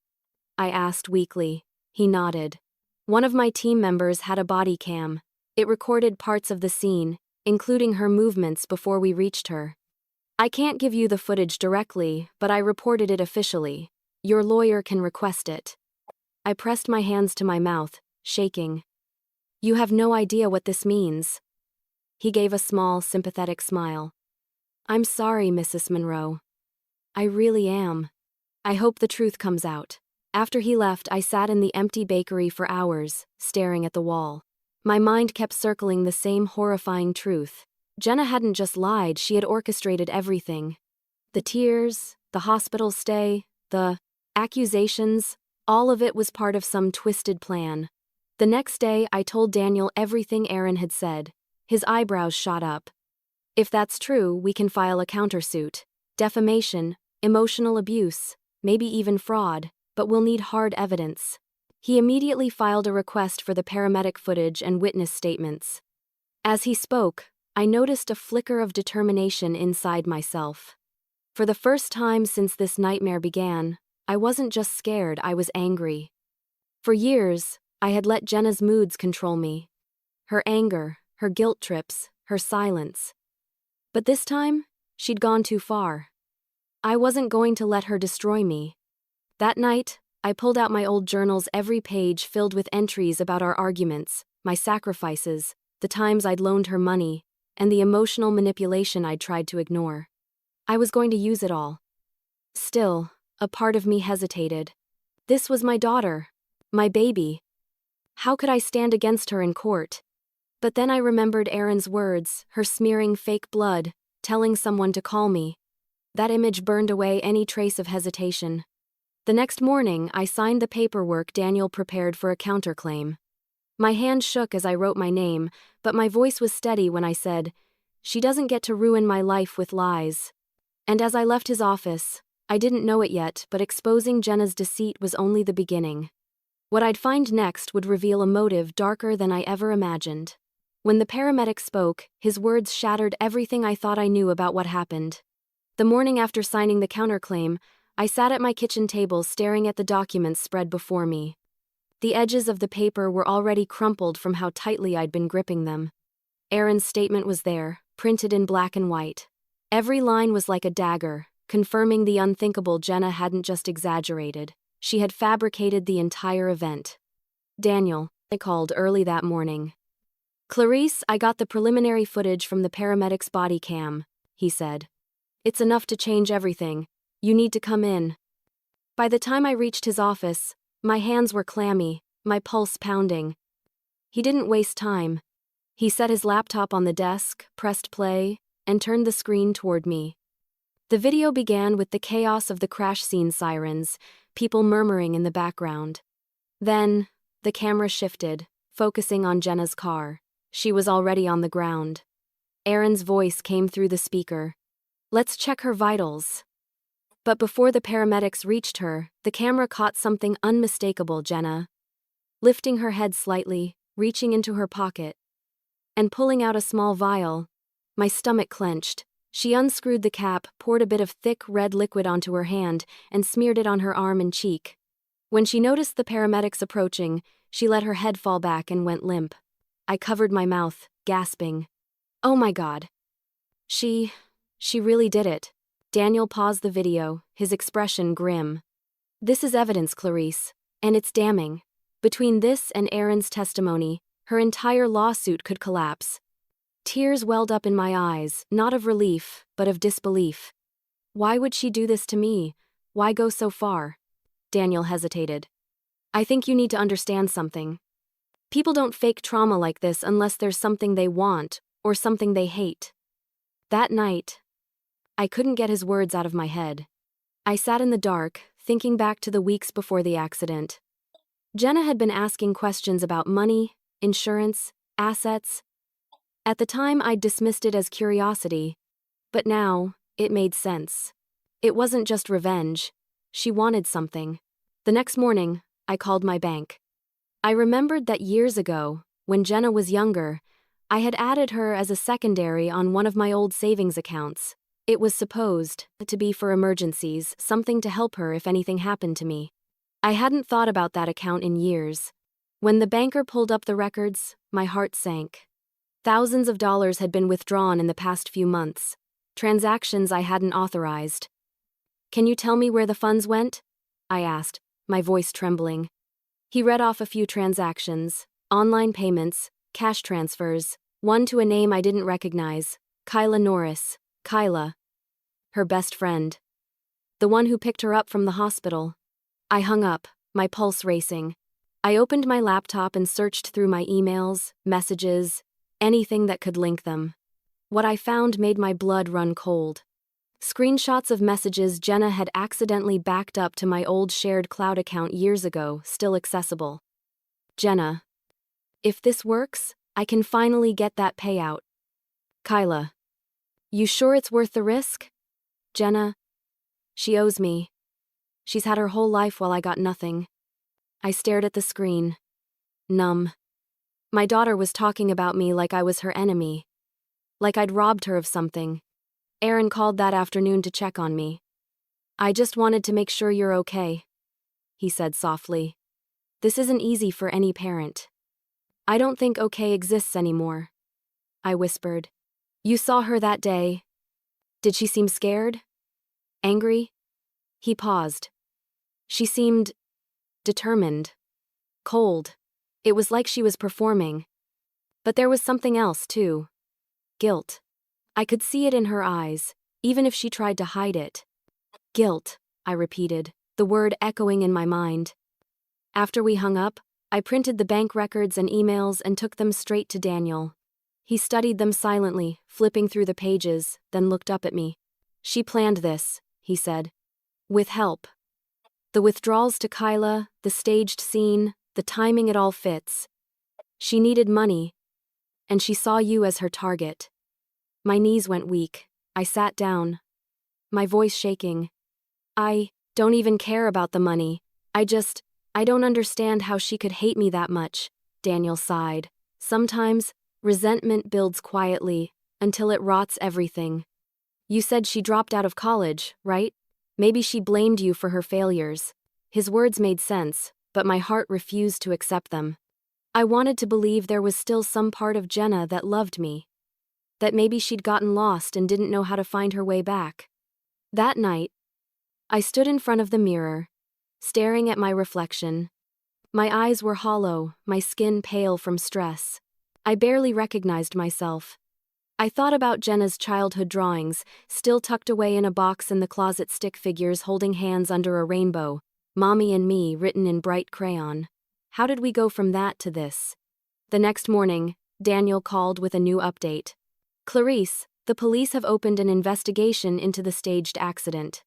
I asked weakly. He nodded. "One of my team members had a body cam. It recorded parts of the scene, including her movements before we reached her. I can't give you the footage directly, but I reported it officially. Your lawyer can request it." I pressed my hands to my mouth, shaking. "You have no idea what this means." He gave a small, sympathetic smile. "I'm sorry, Mrs. Monroe. I really am. I hope the truth comes out." After he left, I sat in the empty bakery for hours, staring at the wall. My mind kept circling the same horrifying truth. Jenna hadn't just lied, she had orchestrated everything. The tears, the hospital stay, the accusations, all of it was part of some twisted plan. The next day, I told Daniel everything Aaron had said. His eyebrows shot up. "If that's true, we can file a countersuit. Defamation, emotional abuse, maybe even fraud, but we'll need hard evidence. He immediately filed a request for the paramedic footage and witness statements. As he spoke, I noticed a flicker of determination inside myself. For the first time since this nightmare began, I wasn't just scared, I was angry. For years, I had let Jenna's moods control me. Her anger, her guilt trips, her silence. But this time, she'd gone too far. I wasn't going to let her destroy me. That night, I pulled out my old journals, every page filled with entries about our arguments, my sacrifices, the times I'd loaned her money, and the emotional manipulation I'd tried to ignore. I was going to use it all. Still, a part of me hesitated. This was my daughter, my baby. How could I stand against her in court? But then I remembered Erin's words, her smearing fake blood, telling someone to call me. That image burned away any trace of hesitation. The next morning, I signed the paperwork Daniel prepared for a counterclaim. My hand shook as I wrote my name, but my voice was steady when I said, "She doesn't get to ruin my life with lies." And as I left his office, I didn't know it yet, but exposing Jenna's deceit was only the beginning. What I'd find next would reveal a motive darker than I ever imagined. When the paramedic spoke, his words shattered everything I thought I knew about what happened. The morning after signing the counterclaim, I sat at my kitchen table staring at the documents spread before me. The edges of the paper were already crumpled from how tightly I'd been gripping them. Erin's statement was there, printed in black and white. Every line was like a dagger, confirming the unthinkable. Jenna hadn't just exaggerated. She had fabricated the entire event. "Daniel," I called early that morning. "Clarice, I got the preliminary footage from the paramedic's body cam," he said. "It's enough to change everything. You need to come in." By the time I reached his office, my hands were clammy, my pulse pounding. He didn't waste time. He set his laptop on the desk, pressed play, and turned the screen toward me. The video began with the chaos of the crash scene sirens, people murmuring in the background. Then, the camera shifted, focusing on Jenna's car. She was already on the ground. Erin's voice came through the speaker. "Let's check her vitals." But before the paramedics reached her, the camera caught something unmistakable. Jenna, lifting her head slightly, reaching into her pocket, and pulling out a small vial. My stomach clenched. She unscrewed the cap, poured a bit of thick red liquid onto her hand, and smeared it on her arm and cheek. When she noticed the paramedics approaching, she let her head fall back and went limp. I covered my mouth, gasping. "Oh my God. She really did it." Daniel paused the video, his expression grim. "This is evidence, Clarice, and it's damning. Between this and Erin's testimony, her entire lawsuit could collapse." Tears welled up in my eyes, not of relief, but of disbelief. "Why would she do this to me? Why go so far?" Daniel hesitated. "I think you need to understand something. People don't fake trauma like this unless there's something they want, or something they hate." That night, I couldn't get his words out of my head. I sat in the dark, thinking back to the weeks before the accident. Jenna had been asking questions about money, insurance, assets. At the time, I'd dismissed it as curiosity, but now, it made sense. It wasn't just revenge. She wanted something. The next morning, I called my bank. I remembered that years ago, when Jenna was younger, I had added her as a secondary on one of my old savings accounts. It was supposed to be for emergencies, something to help her if anything happened to me. I hadn't thought about that account in years. When the banker pulled up the records, my heart sank. Thousands of dollars had been withdrawn in the past few months. Transactions I hadn't authorized. "Can you tell me where the funds went?" I asked, my voice trembling. He read off a few transactions, online payments, cash transfers, one to a name I didn't recognize, Kyla Norris. Kyla. Her best friend. The one who picked her up from the hospital. I hung up, my pulse racing. I opened my laptop and searched through my emails, messages, anything that could link them. What I found made my blood run cold. Screenshots of messages Jenna had accidentally backed up to my old shared cloud account years ago, still accessible. "Jenna, if this works, I can finally get that payout." "Kyla, you sure it's worth the risk?" "Jenna, She owes me. She's had her whole life while I got nothing. I stared at the screen. Numb. My daughter was talking about me like I was her enemy. Like I'd robbed her of something. Aaron called that afternoon to check on me. I just wanted to make sure you're okay, he said softly. This isn't easy for any parent. I don't think okay exists anymore, I whispered. You saw her that day. Did she seem scared? Angry? He paused. She seemed determined. Cold. It was like she was performing. But there was something else, too. Guilt. I could see it in her eyes, even if she tried to hide it. Guilt, I repeated, the word echoing in my mind. After we hung up, I printed the bank records and emails and took them straight to Daniel. He studied them silently, flipping through the pages, then looked up at me. She planned this, he said. With help. The withdrawals to Kyla, the staged scene, the timing, it all fits. She needed money, and she saw you as her target. My knees went weak. I sat down, my voice shaking. I don't even care about the money. I don't understand how she could hate me that much, Daniel sighed. Sometimes, resentment builds quietly, until it rots everything. You said she dropped out of college, right? Maybe she blamed you for her failures. His words made sense, but my heart refused to accept them. I wanted to believe there was still some part of Jenna that loved me. That maybe she'd gotten lost and didn't know how to find her way back. That night, I stood in front of the mirror, staring at my reflection. My eyes were hollow, my skin pale from stress. I barely recognized myself. I thought about Jenna's childhood drawings, still tucked away in a box in the closet, stick figures holding hands under a rainbow, Mommy and me written in bright crayon. How did we go from that to this? The next morning, Daniel called with a new update. Clarice, the police have opened an investigation into the staged accident.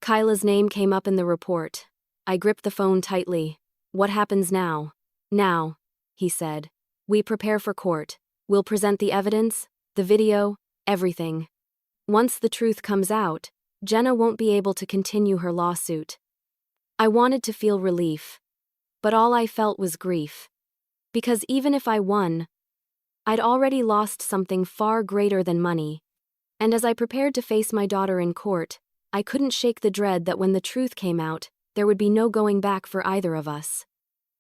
Kyla's name came up in the report. I gripped the phone tightly. What happens now? Now, he said. We prepare for court. We'll present the evidence, the video, everything. Once the truth comes out, Jenna won't be able to continue her lawsuit. I wanted to feel relief, but all I felt was grief. Because even if I won, I'd already lost something far greater than money. And as I prepared to face my daughter in court, I couldn't shake the dread that when the truth came out, there would be no going back for either of us.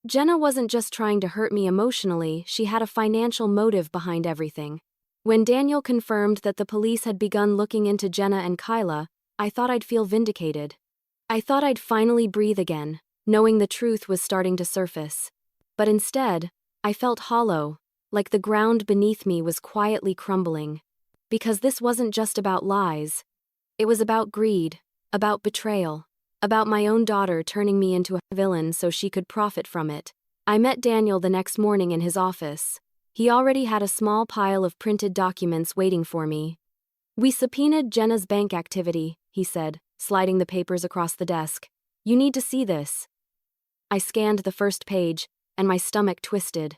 Jenna wasn't just trying to hurt me emotionally, she had a financial motive behind everything. When Daniel confirmed that the police had begun looking into Jenna and Kyla, I thought I'd feel vindicated. I thought I'd finally breathe again, knowing the truth was starting to surface. But instead, I felt hollow, like the ground beneath me was quietly crumbling. Because this wasn't just about lies. It was about greed, about betrayal, about my own daughter turning me into a villain so she could profit from it. I met Daniel the next morning in his office. He already had a small pile of printed documents waiting for me. We subpoenaed Jenna's bank activity, he said, sliding the papers across the desk. You need to see this. I scanned the first page, and my stomach twisted.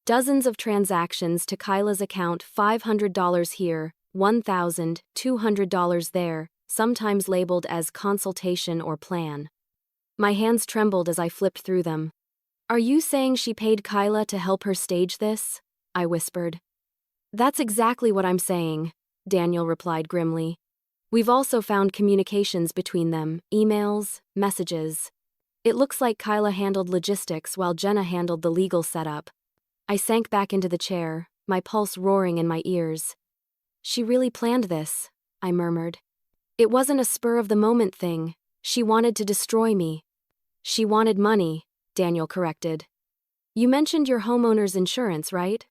Dozens of transactions to Kyla's account, $500 here, $1,200 there, sometimes labeled as consultation or plan. My hands trembled as I flipped through them. Are you saying she paid Kyla to help her stage this? I whispered. That's exactly what I'm saying, Daniel replied grimly. We've also found communications between them, emails, messages. It looks like Kyla handled logistics while Jenna handled the legal setup. I sank back into the chair, my pulse roaring in my ears. She really planned this, I murmured. It wasn't a spur-of-the-moment thing. She wanted to destroy me. She wanted money, Daniel corrected. You mentioned your homeowner's insurance, right?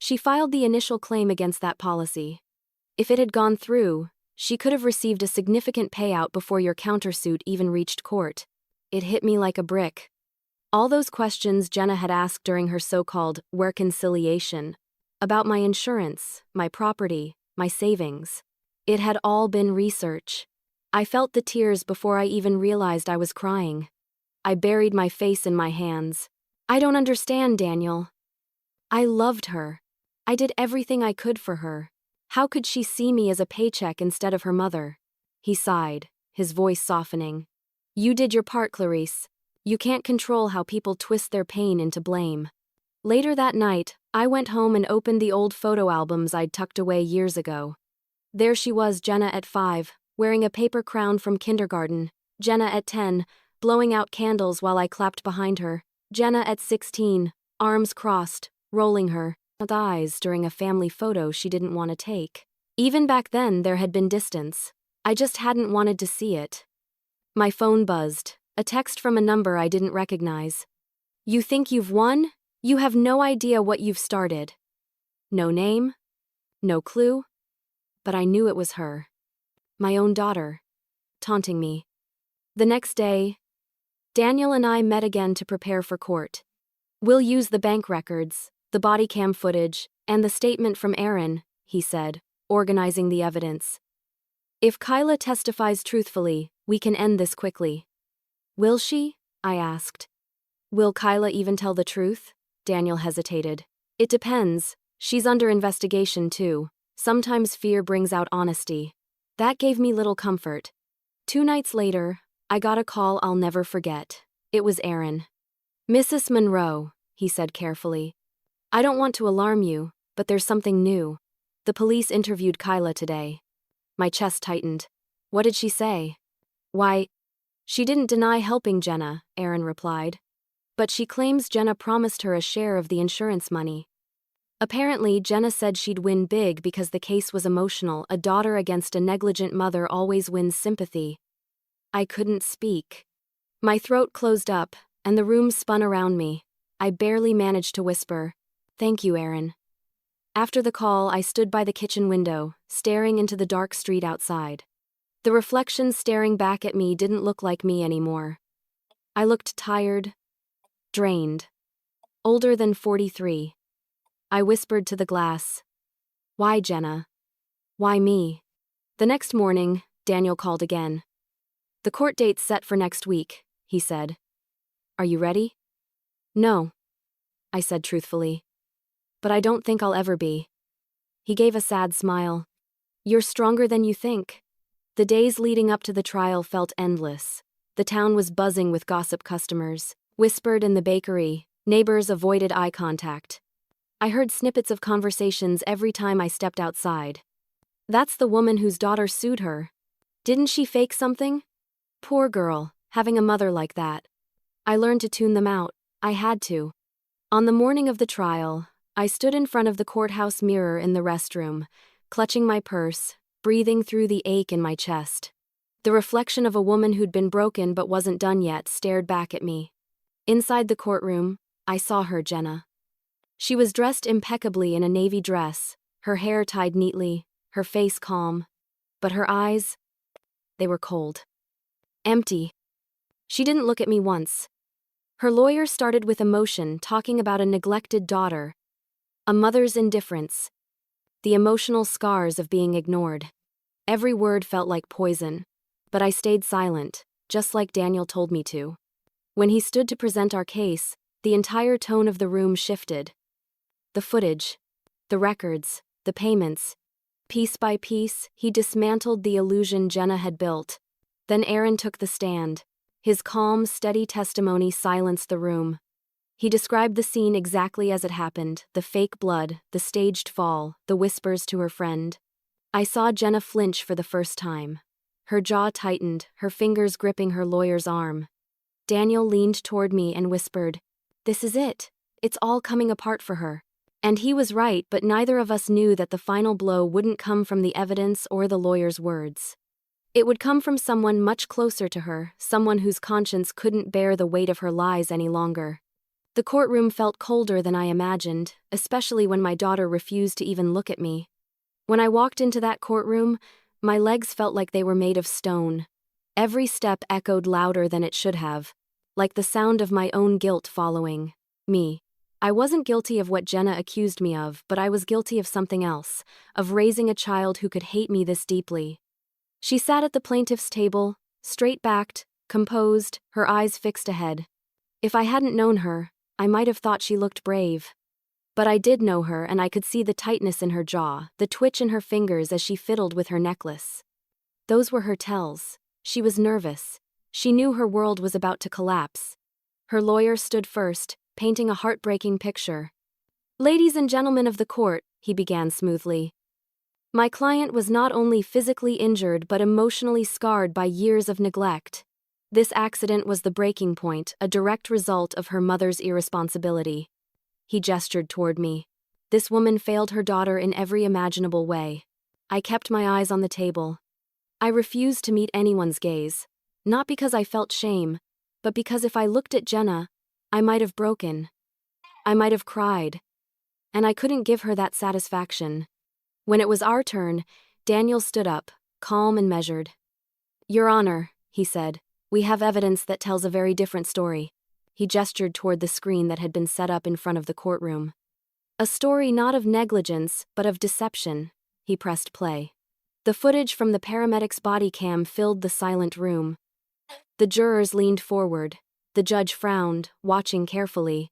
She filed the initial claim against that policy. If it had gone through, she could have received a significant payout before your countersuit even reached court. It hit me like a brick. All those questions Jenna had asked during her so-called reconciliation, about my insurance, my property, my savings. It had all been research. I felt the tears before I even realized I was crying. I buried my face in my hands. I don't understand, Daniel. I loved her. I did everything I could for her. How could she see me as a paycheck instead of her mother? He sighed, his voice softening. You did your part, Clarice. You can't control how people twist their pain into blame. Later that night, I went home and opened the old photo albums I'd tucked away years ago. There she was, Jenna at 5, wearing a paper crown from kindergarten. Jenna at 10, blowing out candles while I clapped behind her. Jenna at 16, arms crossed, rolling her eyes during a family photo she didn't want to take. Even back then, there had been distance. I just hadn't wanted to see it. My phone buzzed, a text from a number I didn't recognize. You think you've won? You have no idea what you've started. No name? No clue? But I knew it was her. My own daughter. Taunting me. The next day, Daniel and I met again to prepare for court. We'll use the bank records, the body cam footage, and the statement from Aaron, he said, organizing the evidence. If Kyla testifies truthfully, we can end this quickly. Will she? I asked. Will Kyla even tell the truth? Daniel hesitated. It depends. She's under investigation too. Sometimes fear brings out honesty. That gave me little comfort. 2 nights later, I got a call I'll never forget. It was Aaron. Mrs. Monroe, he said carefully. I don't want to alarm you, but there's something new. The police interviewed Kyla today. My chest tightened. What did she say? Why, she didn't deny helping Jenna, Aaron replied. But she claims Jenna promised her a share of the insurance money. Apparently, Jenna said she'd win big because the case was emotional. A daughter against a negligent mother always wins sympathy. I couldn't speak. My throat closed up, and the room spun around me. I barely managed to whisper, "Thank you, Aaron." After the call, I stood by the kitchen window, staring into the dark street outside. The reflection staring back at me didn't look like me anymore. I looked tired, drained, older than 43. I whispered to the glass, "Why, Jenna? Why me?" The next morning, Daniel called again. "The court date's set for next week," he said. "Are you ready?" "No," I said truthfully. "But I don't think I'll ever be." He gave a sad smile. "You're stronger than you think." The days leading up to the trial felt endless. The town was buzzing with gossip. Customers whispered in the bakery. Neighbors avoided eye contact. I heard snippets of conversations every time I stepped outside. "That's the woman whose daughter sued her. Didn't she fake something? Poor girl, having a mother like that." I learned to tune them out. I had to. On the morning of the trial, I stood in front of the courthouse mirror in the restroom, clutching my purse, breathing through the ache in my chest. The reflection of a woman who'd been broken but wasn't done yet stared back at me. Inside the courtroom, I saw her, Jenna. She was dressed impeccably in a navy dress, her hair tied neatly, her face calm. But her eyes, they were cold. Empty. She didn't look at me once. Her lawyer started with emotion, talking about a neglected daughter, a mother's indifference, the emotional scars of being ignored. Every word felt like poison, but I stayed silent, just like Daniel told me to. When he stood to present our case, the entire tone of the room shifted. The footage, the records, the payments. Piece by piece, he dismantled the illusion Jenna had built. Then Aaron took the stand. His calm, steady testimony silenced the room. He described the scene exactly as it happened, the fake blood, the staged fall, the whispers to her friend. I saw Jenna flinch for the first time. Her jaw tightened, her fingers gripping her lawyer's arm. Daniel leaned toward me and whispered, "This is it. It's all coming apart for her." And he was right, but neither of us knew that the final blow wouldn't come from the evidence or the lawyer's words. It would come from someone much closer to her, someone whose conscience couldn't bear the weight of her lies any longer. The courtroom felt colder than I imagined, especially when my daughter refused to even look at me. When I walked into that courtroom, my legs felt like they were made of stone. Every step echoed louder than it should have, like the sound of my own guilt following me. I wasn't guilty of what Jenna accused me of, but I was guilty of something else, of raising a child who could hate me this deeply. She sat at the plaintiff's table, straight-backed, composed, her eyes fixed ahead. If I hadn't known her, I might have thought she looked brave. But I did know her, and I could see the tightness in her jaw, the twitch in her fingers as she fiddled with her necklace. Those were her tells. She was nervous. She knew her world was about to collapse. Her lawyer stood first, painting a heartbreaking picture. "Ladies and gentlemen of the court," he began smoothly. "My client was not only physically injured but emotionally scarred by years of neglect. This accident was the breaking point, a direct result of her mother's irresponsibility." He gestured toward me. "This woman failed her daughter in every imaginable way." I kept my eyes on the table. I refused to meet anyone's gaze, not because I felt shame, but because if I looked at Jenna, I might have broken. I might have cried. And I couldn't give her that satisfaction. When it was our turn, Daniel stood up, calm and measured. "Your Honor," he said, "we have evidence that tells a very different story." He gestured toward the screen that had been set up in front of the courtroom. "A story not of negligence, but of deception." He pressed play. The footage from the paramedic's body cam filled the silent room. The jurors leaned forward. The judge frowned, watching carefully.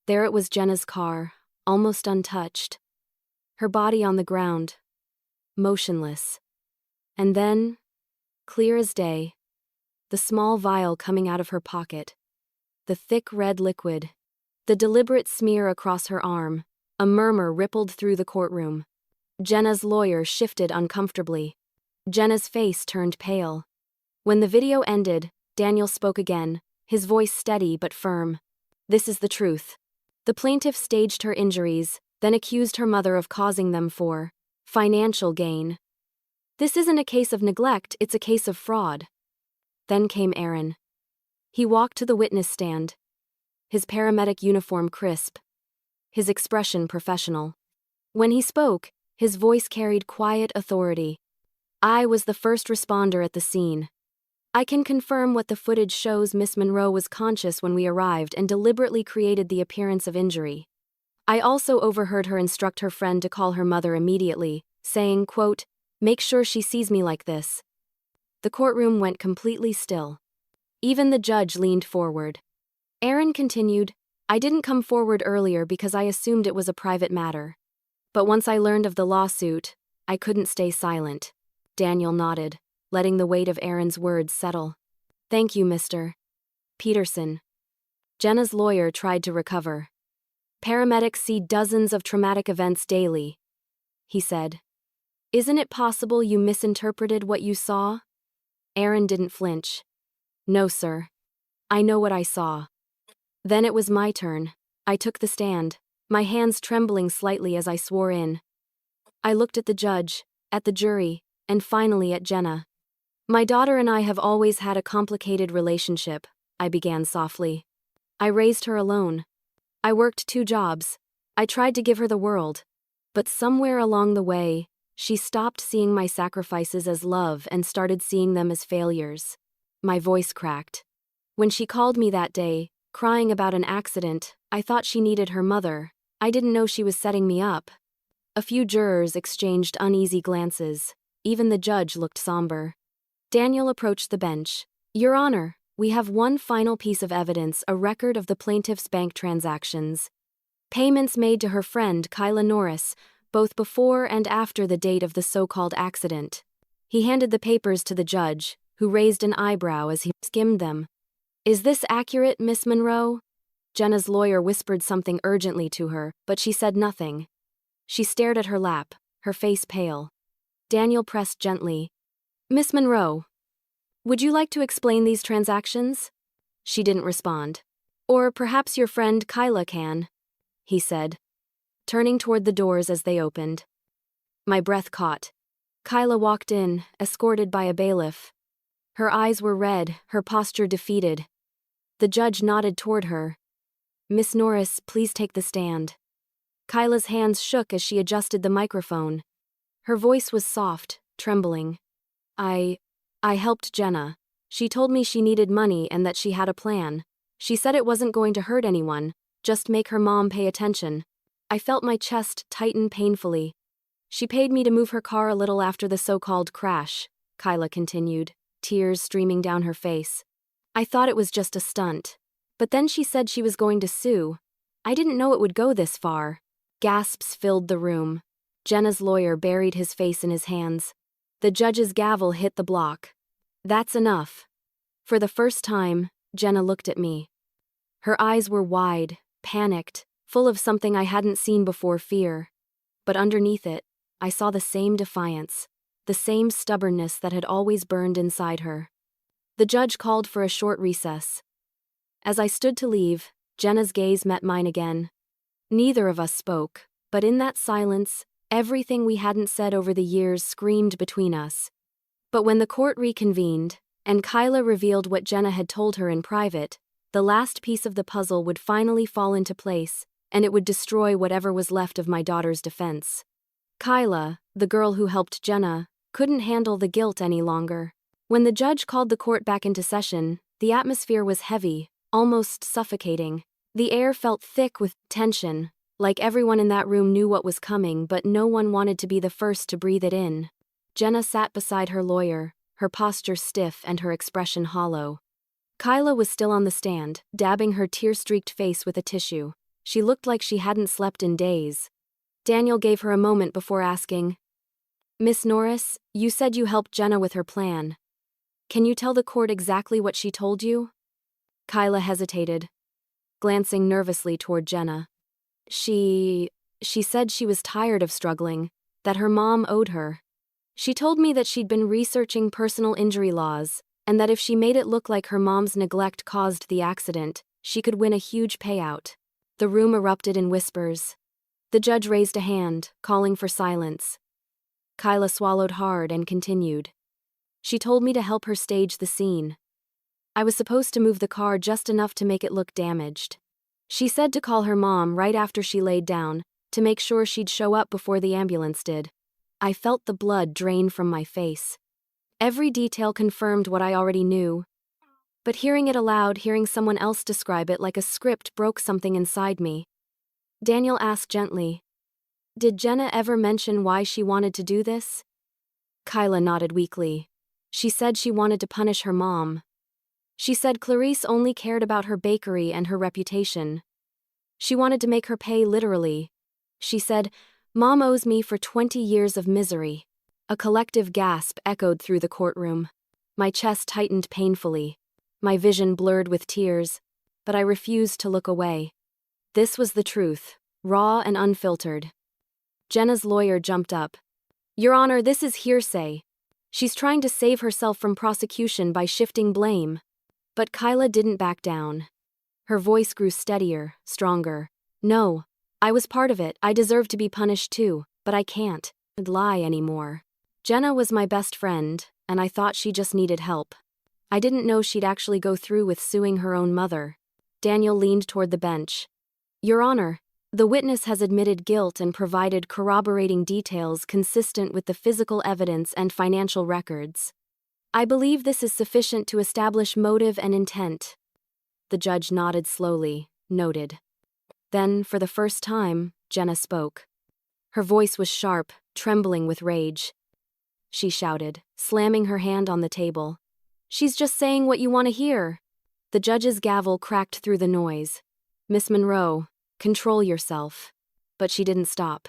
There it was, Jenna's car, almost untouched. Her body on the ground, motionless. And then, clear as day, the small vial coming out of her pocket. The thick red liquid. The deliberate smear across her arm. A murmur rippled through the courtroom. Jenna's lawyer shifted uncomfortably. Jenna's face turned pale. When the video ended, Daniel spoke again, his voice steady but firm. "This is the truth. The plaintiff staged her injuries, then accused her mother of causing them for financial gain. This isn't a case of neglect, it's a case of fraud." Then came Aaron. He walked to the witness stand. His paramedic uniform crisp. His expression professional. When he spoke, his voice carried quiet authority. "I was the first responder at the scene. I can confirm what the footage shows. Miss Monroe was conscious when we arrived and deliberately created the appearance of injury. I also overheard her instruct her friend to call her mother immediately, saying, quote, 'Make sure she sees me like this.'" The courtroom went completely still. Even the judge leaned forward. Aaron continued, "I didn't come forward earlier because I assumed it was a private matter. But once I learned of the lawsuit, I couldn't stay silent." Daniel nodded, letting the weight of Aaron's words settle. "Thank you, Mr. Peterson." Jenna's lawyer tried to recover. "Paramedics see dozens of traumatic events daily," he said. "Isn't it possible you misinterpreted what you saw?" Aaron didn't flinch. "No, sir. I know what I saw." Then it was my turn. I took the stand, my hands trembling slightly as I swore in. I looked at the judge, at the jury, and finally at Jenna. "My daughter and I have always had a complicated relationship," I began softly. "I raised her alone. I worked 2 jobs. I tried to give her the world. But somewhere along the way, she stopped seeing my sacrifices as love and started seeing them as failures." My voice cracked. "When she called me that day, crying about an accident, I thought she needed her mother. I didn't know she was setting me up." A few jurors exchanged uneasy glances. Even the judge looked somber. Daniel approached the bench. "Your Honor, we have one final piece of evidence, a record of the plaintiff's bank transactions. Payments made to her friend Kyla Norris, both before and after the date of the so-called accident." He handed the papers to the judge, who raised an eyebrow as he skimmed them. "Is this accurate, Miss Monroe?" Jenna's lawyer whispered something urgently to her, but she said nothing. She stared at her lap, her face pale. Daniel pressed gently. "Miss Monroe, would you like to explain these transactions?" She didn't respond. "Or perhaps your friend Kyla can," he said, turning toward the doors as they opened. My breath caught. Kyla walked in, escorted by a bailiff. Her eyes were red, her posture defeated. The judge nodded toward her. "Miss Norris, please take the stand." Kyla's hands shook as she adjusted the microphone. Her voice was soft, trembling. I helped Jenna. She told me she needed money and that she had a plan. She said it wasn't going to hurt anyone, just make her mom pay attention. I felt my chest tighten painfully. She paid me to move her car a little after the so-called crash," Kyla continued, tears streaming down her face. "I thought it was just a stunt. But then she said she was going to sue. I didn't know it would go this far." Gasps filled the room. Jenna's lawyer buried his face in his hands. The judge's gavel hit the block. That's enough. For the first time, Jenna looked at me. Her eyes were wide, panicked, full of something I hadn't seen before, fear. But underneath it, I saw the same defiance, the same stubbornness that had always burned inside her. The judge called for a short recess. As I stood to leave, Jenna's gaze met mine again. Neither of us spoke, but in that silence, everything we hadn't said over the years screamed between us. But when the court reconvened, and Kyla revealed what Jenna had told her in private, the last piece of the puzzle would finally fall into place, and it would destroy whatever was left of my daughter's defense. Kyla, the girl who helped Jenna, couldn't handle the guilt any longer. When the judge called the court back into session, the atmosphere was heavy, almost suffocating. The air felt thick with tension, like everyone in that room knew what was coming, but no one wanted to be the first to breathe it in. Jenna sat beside her lawyer, her posture stiff and her expression hollow. Kyla was still on the stand, dabbing her tear-streaked face with a tissue. She looked like she hadn't slept in days. Daniel gave her a moment before asking, "Miss Norris, you said you helped Jenna with her plan. Can you tell the court exactly what she told you?" Kyla hesitated, glancing nervously toward Jenna. She said she was tired of struggling, that her mom owed her. She told me that she'd been researching personal injury laws, and that if she made it look like her mom's neglect caused the accident, she could win a huge payout. The room erupted in whispers. The judge raised a hand, calling for silence. Kyla swallowed hard and continued. She told me to help her stage the scene. I was supposed to move the car just enough to make it look damaged. She said to call her mom right after she laid down, to make sure she'd show up before the ambulance did. I felt the blood drain from my face. Every detail confirmed what I already knew. But hearing it aloud, hearing someone else describe it like a script, broke something inside me. Daniel asked gently, "Did Jenna ever mention why she wanted to do this?" Kyla nodded weakly. She said she wanted to punish her mom. She said Clarice only cared about her bakery and her reputation. She wanted to make her pay literally. She said, "Mom owes me for 20 years of misery." A collective gasp echoed through the courtroom. My chest tightened painfully. My vision blurred with tears, but I refused to look away. This was the truth, raw and unfiltered. Jenna's lawyer jumped up. "Your Honor, this is hearsay. She's trying to save herself from prosecution by shifting blame." But Kyla didn't back down. Her voice grew steadier, stronger. "No, I was part of it. I deserve to be punished too, but I can't lie anymore. Jenna was my best friend, and I thought she just needed help. I didn't know she'd actually go through with suing her own mother." Daniel leaned toward the bench. "Your Honor, the witness has admitted guilt and provided corroborating details consistent with the physical evidence and financial records. I believe this is sufficient to establish motive and intent." The judge nodded slowly, noted. Then, for the first time, Jenna spoke. Her voice was sharp, trembling with rage. She shouted, slamming her hand on the table. "She's just saying what you want to hear." The judge's gavel cracked through the noise. "Miss Monroe, control yourself." But she didn't stop.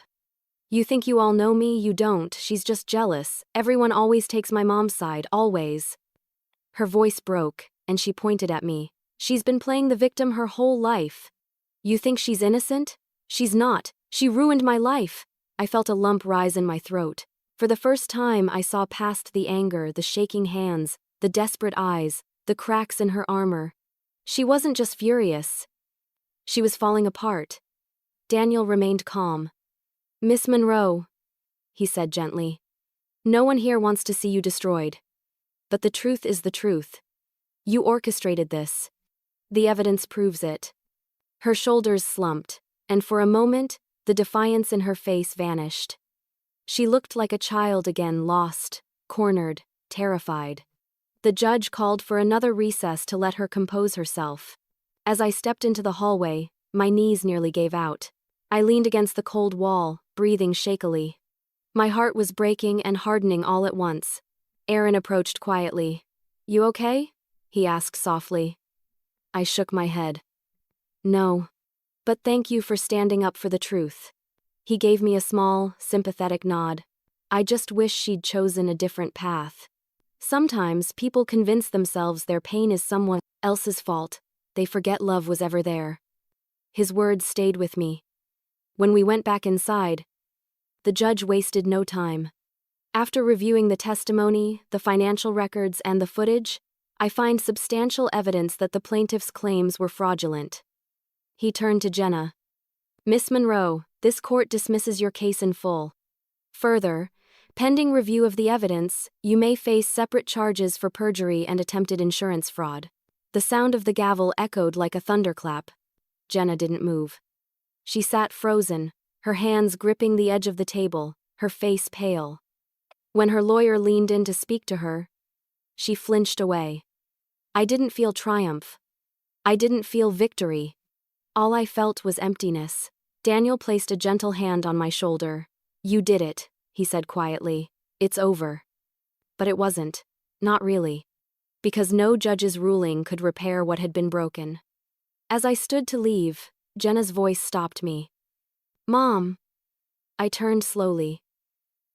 "You think you all know me? You don't. She's just jealous. Everyone always takes my mom's side, always." Her voice broke, and she pointed at me. "She's been playing the victim her whole life. You think she's innocent? She's not. She ruined my life." I felt a lump rise in my throat. For the first time, I saw past the anger, the shaking hands, the desperate eyes, the cracks in her armor. She wasn't just furious. She was falling apart. Daniel remained calm. "Miss Monroe," he said gently, "no one here wants to see you destroyed. But the truth is the truth. You orchestrated this. The evidence proves it." Her shoulders slumped, and for a moment, the defiance in her face vanished. She looked like a child again, lost, cornered, terrified. The judge called for another recess to let her compose herself. As I stepped into the hallway, my knees nearly gave out. I leaned against the cold wall, breathing shakily. My heart was breaking and hardening all at once. Aaron approached quietly. "You okay?" he asked softly. I shook my head. "No. But thank you for standing up for the truth." He gave me a small, sympathetic nod. "I just wish she'd chosen a different path." Sometimes people convince themselves their pain is someone else's fault. They forget love was ever there. His words stayed with me. When we went back inside, the judge wasted no time. After reviewing the testimony, the financial records, and the footage, I find substantial evidence that the plaintiff's claims were fraudulent. He turned to Jenna. Miss Monroe, this court dismisses your case in full. Further, pending review of the evidence, you may face separate charges for perjury and attempted insurance fraud. The sound of the gavel echoed like a thunderclap. Jenna didn't move. She sat frozen, her hands gripping the edge of the table, her face pale. When her lawyer leaned in to speak to her, she flinched away. I didn't feel triumph. I didn't feel victory. All I felt was emptiness. Daniel placed a gentle hand on my shoulder. You did it, he said quietly. It's over. But it wasn't. Not really. Because no judge's ruling could repair what had been broken. As I stood to leave, Jenna's voice stopped me. Mom. I turned slowly.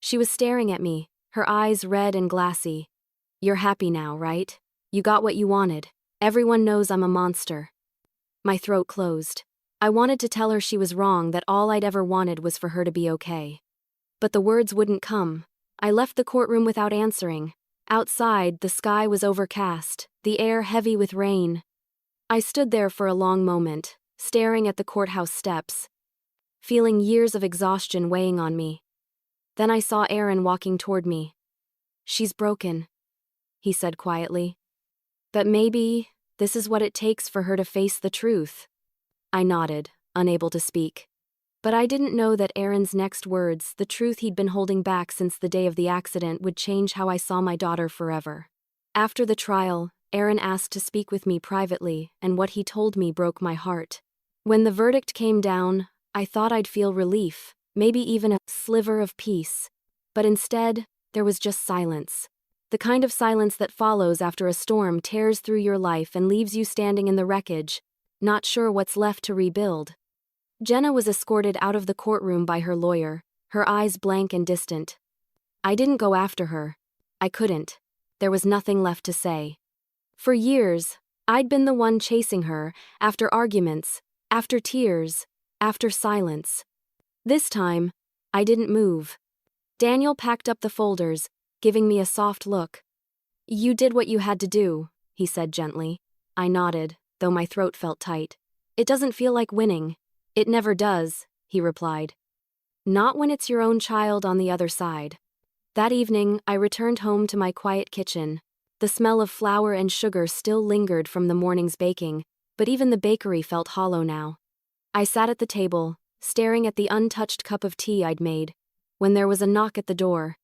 She was staring at me, her eyes red and glassy. You're happy now, right? You got what you wanted. Everyone knows I'm a monster. My throat closed. I wanted to tell her she was wrong, that all I'd ever wanted was for her to be okay. But the words wouldn't come. I left the courtroom without answering. Outside, the sky was overcast, the air heavy with rain. I stood there for a long moment, staring at the courthouse steps, feeling years of exhaustion weighing on me. Then I saw Aaron walking toward me. She's broken, he said quietly. But maybe this is what it takes for her to face the truth. I nodded, unable to speak. But I didn't know that Aaron's next words, the truth he'd been holding back since the day of the accident, would change how I saw my daughter forever. After the trial, Aaron asked to speak with me privately, and what he told me broke my heart. When the verdict came down, I thought I'd feel relief, maybe even a sliver of peace. But instead, there was just silence. The kind of silence that follows after a storm tears through your life and leaves you standing in the wreckage, not sure what's left to rebuild. Jenna was escorted out of the courtroom by her lawyer, her eyes blank and distant. I didn't go after her. I couldn't. There was nothing left to say. For years, I'd been the one chasing her, after arguments, after tears, after silence. This time, I didn't move. Daniel packed up the folders, giving me a soft look. You did what you had to do, he said gently. I nodded, though my throat felt tight. It doesn't feel like winning. It never does, he replied. Not when it's your own child on the other side. That evening, I returned home to my quiet kitchen. The smell of flour and sugar still lingered from the morning's baking, but even the bakery felt hollow now. I sat at the table, staring at the untouched cup of tea I'd made, when there was a knock at the door.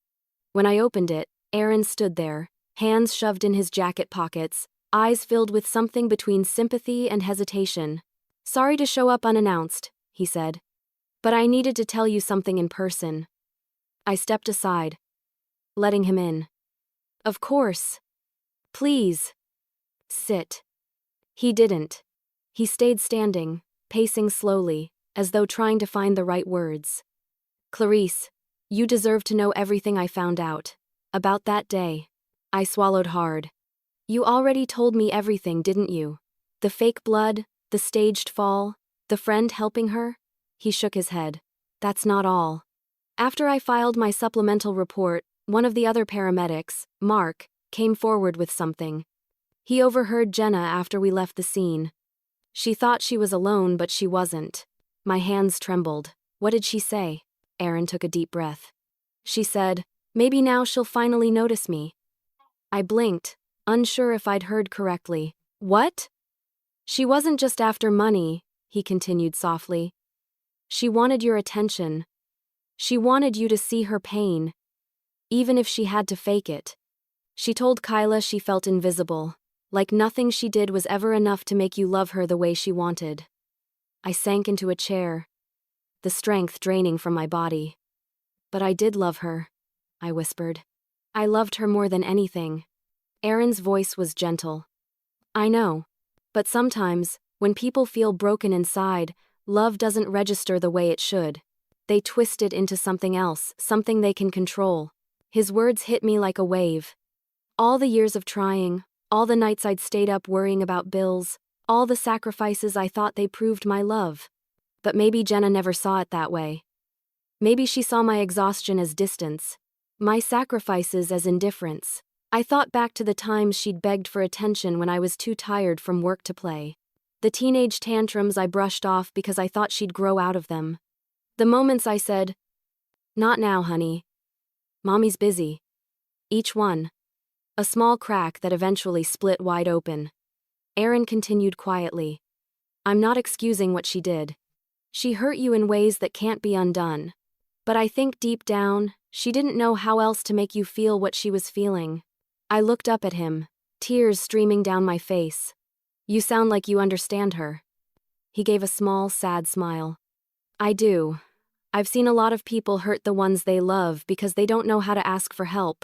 When I opened it, Aaron stood there, hands shoved in his jacket pockets, eyes filled with something between sympathy and hesitation. Sorry to show up unannounced, he said. But I needed to tell you something in person. I stepped aside, letting him in. Of course. Please. Sit. He didn't. He stayed standing, pacing slowly, as though trying to find the right words. Clarice, you deserve to know everything I found out. About that day. I swallowed hard. You already told me everything, didn't you? The fake blood, the staged fall, the friend helping her? He shook his head. That's not all. After I filed my supplemental report, one of the other paramedics, Mark, came forward with something. He overheard Jenna after we left the scene. She thought she was alone, but she wasn't. My hands trembled. What did she say? Aaron took a deep breath. She said, maybe now she'll finally notice me. I blinked, unsure if I'd heard correctly. What? She wasn't just after money, he continued softly. She wanted your attention. She wanted you to see her pain, even if she had to fake it. She told Kyla she felt invisible, like nothing she did was ever enough to make you love her the way she wanted. I sank into a chair, the strength draining from my body. But I did love her, I whispered. I loved her more than anything. Aaron's voice was gentle. I know. But sometimes, when people feel broken inside, love doesn't register the way it should. They twist it into something else, something they can control. His words hit me like a wave. All the years of trying, all the nights I'd stayed up worrying about bills, all the sacrifices I thought they proved my love. But maybe Jenna never saw it that way. Maybe she saw my exhaustion as distance, my sacrifices as indifference. I thought back to the times she'd begged for attention when I was too tired from work to play. The teenage tantrums I brushed off because I thought she'd grow out of them. The moments I said, "Not now, honey. Mommy's busy." Each one. A small crack that eventually split wide open. Aaron continued quietly. "I'm not excusing what she did. She hurt you in ways that can't be undone. But I think deep down, she didn't know how else to make you feel what she was feeling." I looked up at him, tears streaming down my face. "You sound like you understand her." He gave a small, sad smile. "I do. I've seen a lot of people hurt the ones they love because they don't know how to ask for help.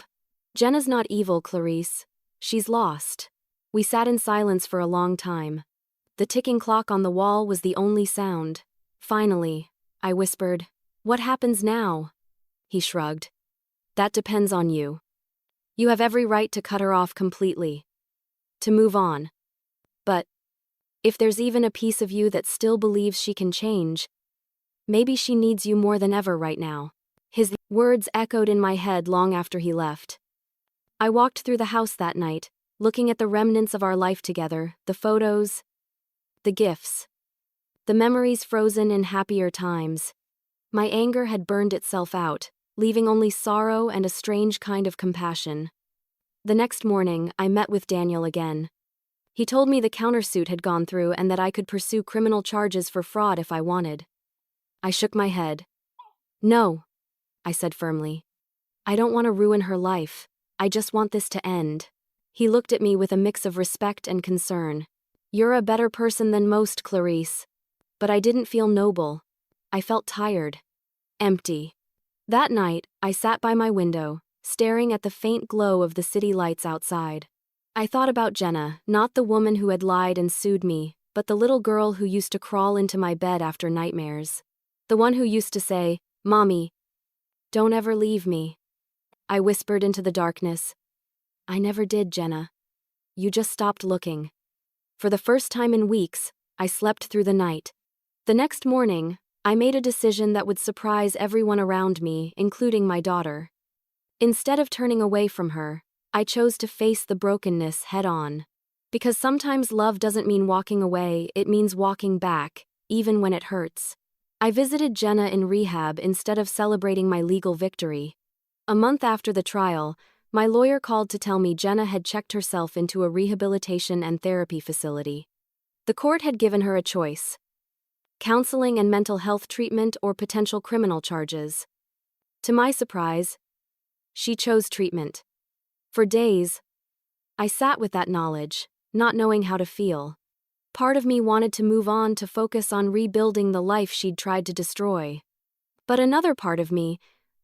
Jenna's not evil, Clarice. She's lost." We sat in silence for a long time. The ticking clock on the wall was the only sound. Finally, I whispered, "What happens now?" He shrugged. "That depends on you. You have every right to cut her off completely. To move on. But if there's even a piece of you that still believes she can change, maybe she needs you more than ever right now." His words echoed in my head long after he left. I walked through the house that night, looking at the remnants of our life together, the photos, the gifts, the memories frozen in happier times. My anger had burned itself out, leaving only sorrow and a strange kind of compassion. The next morning, I met with Daniel again. He told me the countersuit had gone through and that I could pursue criminal charges for fraud if I wanted. I shook my head. "No," I said firmly. "I don't want to ruin her life. I just want this to end." He looked at me with a mix of respect and concern. "You're a better person than most, Clarice." But I didn't feel noble. I felt tired. Empty. That night, I sat by my window, staring at the faint glow of the city lights outside. I thought about Jenna, not the woman who had lied and sued me, but the little girl who used to crawl into my bed after nightmares. The one who used to say, "Mommy, don't ever leave me." I whispered into the darkness. "I never did, Jenna. You just stopped looking." For the first time in weeks, I slept through the night. The next morning, I made a decision that would surprise everyone around me, including my daughter. Instead of turning away from her, I chose to face the brokenness head-on. Because sometimes love doesn't mean walking away, it means walking back, even when it hurts. I visited Jenna in rehab instead of celebrating my legal victory. A month after the trial, my lawyer called to tell me Jenna had checked herself into a rehabilitation and therapy facility. The court had given her a choice: counseling and mental health treatment or potential criminal charges. To my surprise, she chose treatment. For days, I sat with that knowledge, not knowing how to feel. Part of me wanted to move on to focus on rebuilding the life she'd tried to destroy. But another part of me,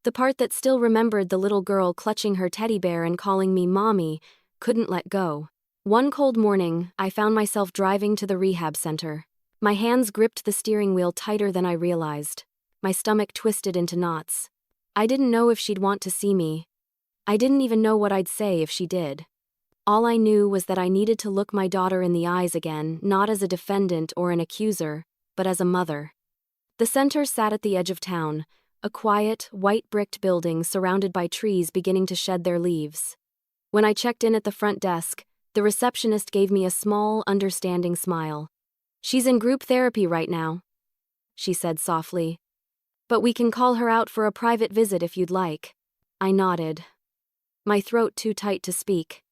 the part that still remembered the little girl clutching her teddy bear and calling me mommy, couldn't let go. One cold morning, I found myself driving to the rehab center. My hands gripped the steering wheel tighter than I realized. My stomach twisted into knots. I didn't know if she'd want to see me. I didn't even know what I'd say if she did. All I knew was that I needed to look my daughter in the eyes again, not as a defendant or an accuser, but as a mother. The center sat at the edge of town, a quiet, white-bricked building surrounded by trees beginning to shed their leaves. When I checked in at the front desk, the receptionist gave me a small, understanding smile. "She's in group therapy right now," she said softly. "But we can call her out for a private visit if you'd like." I nodded, my throat too tight to speak.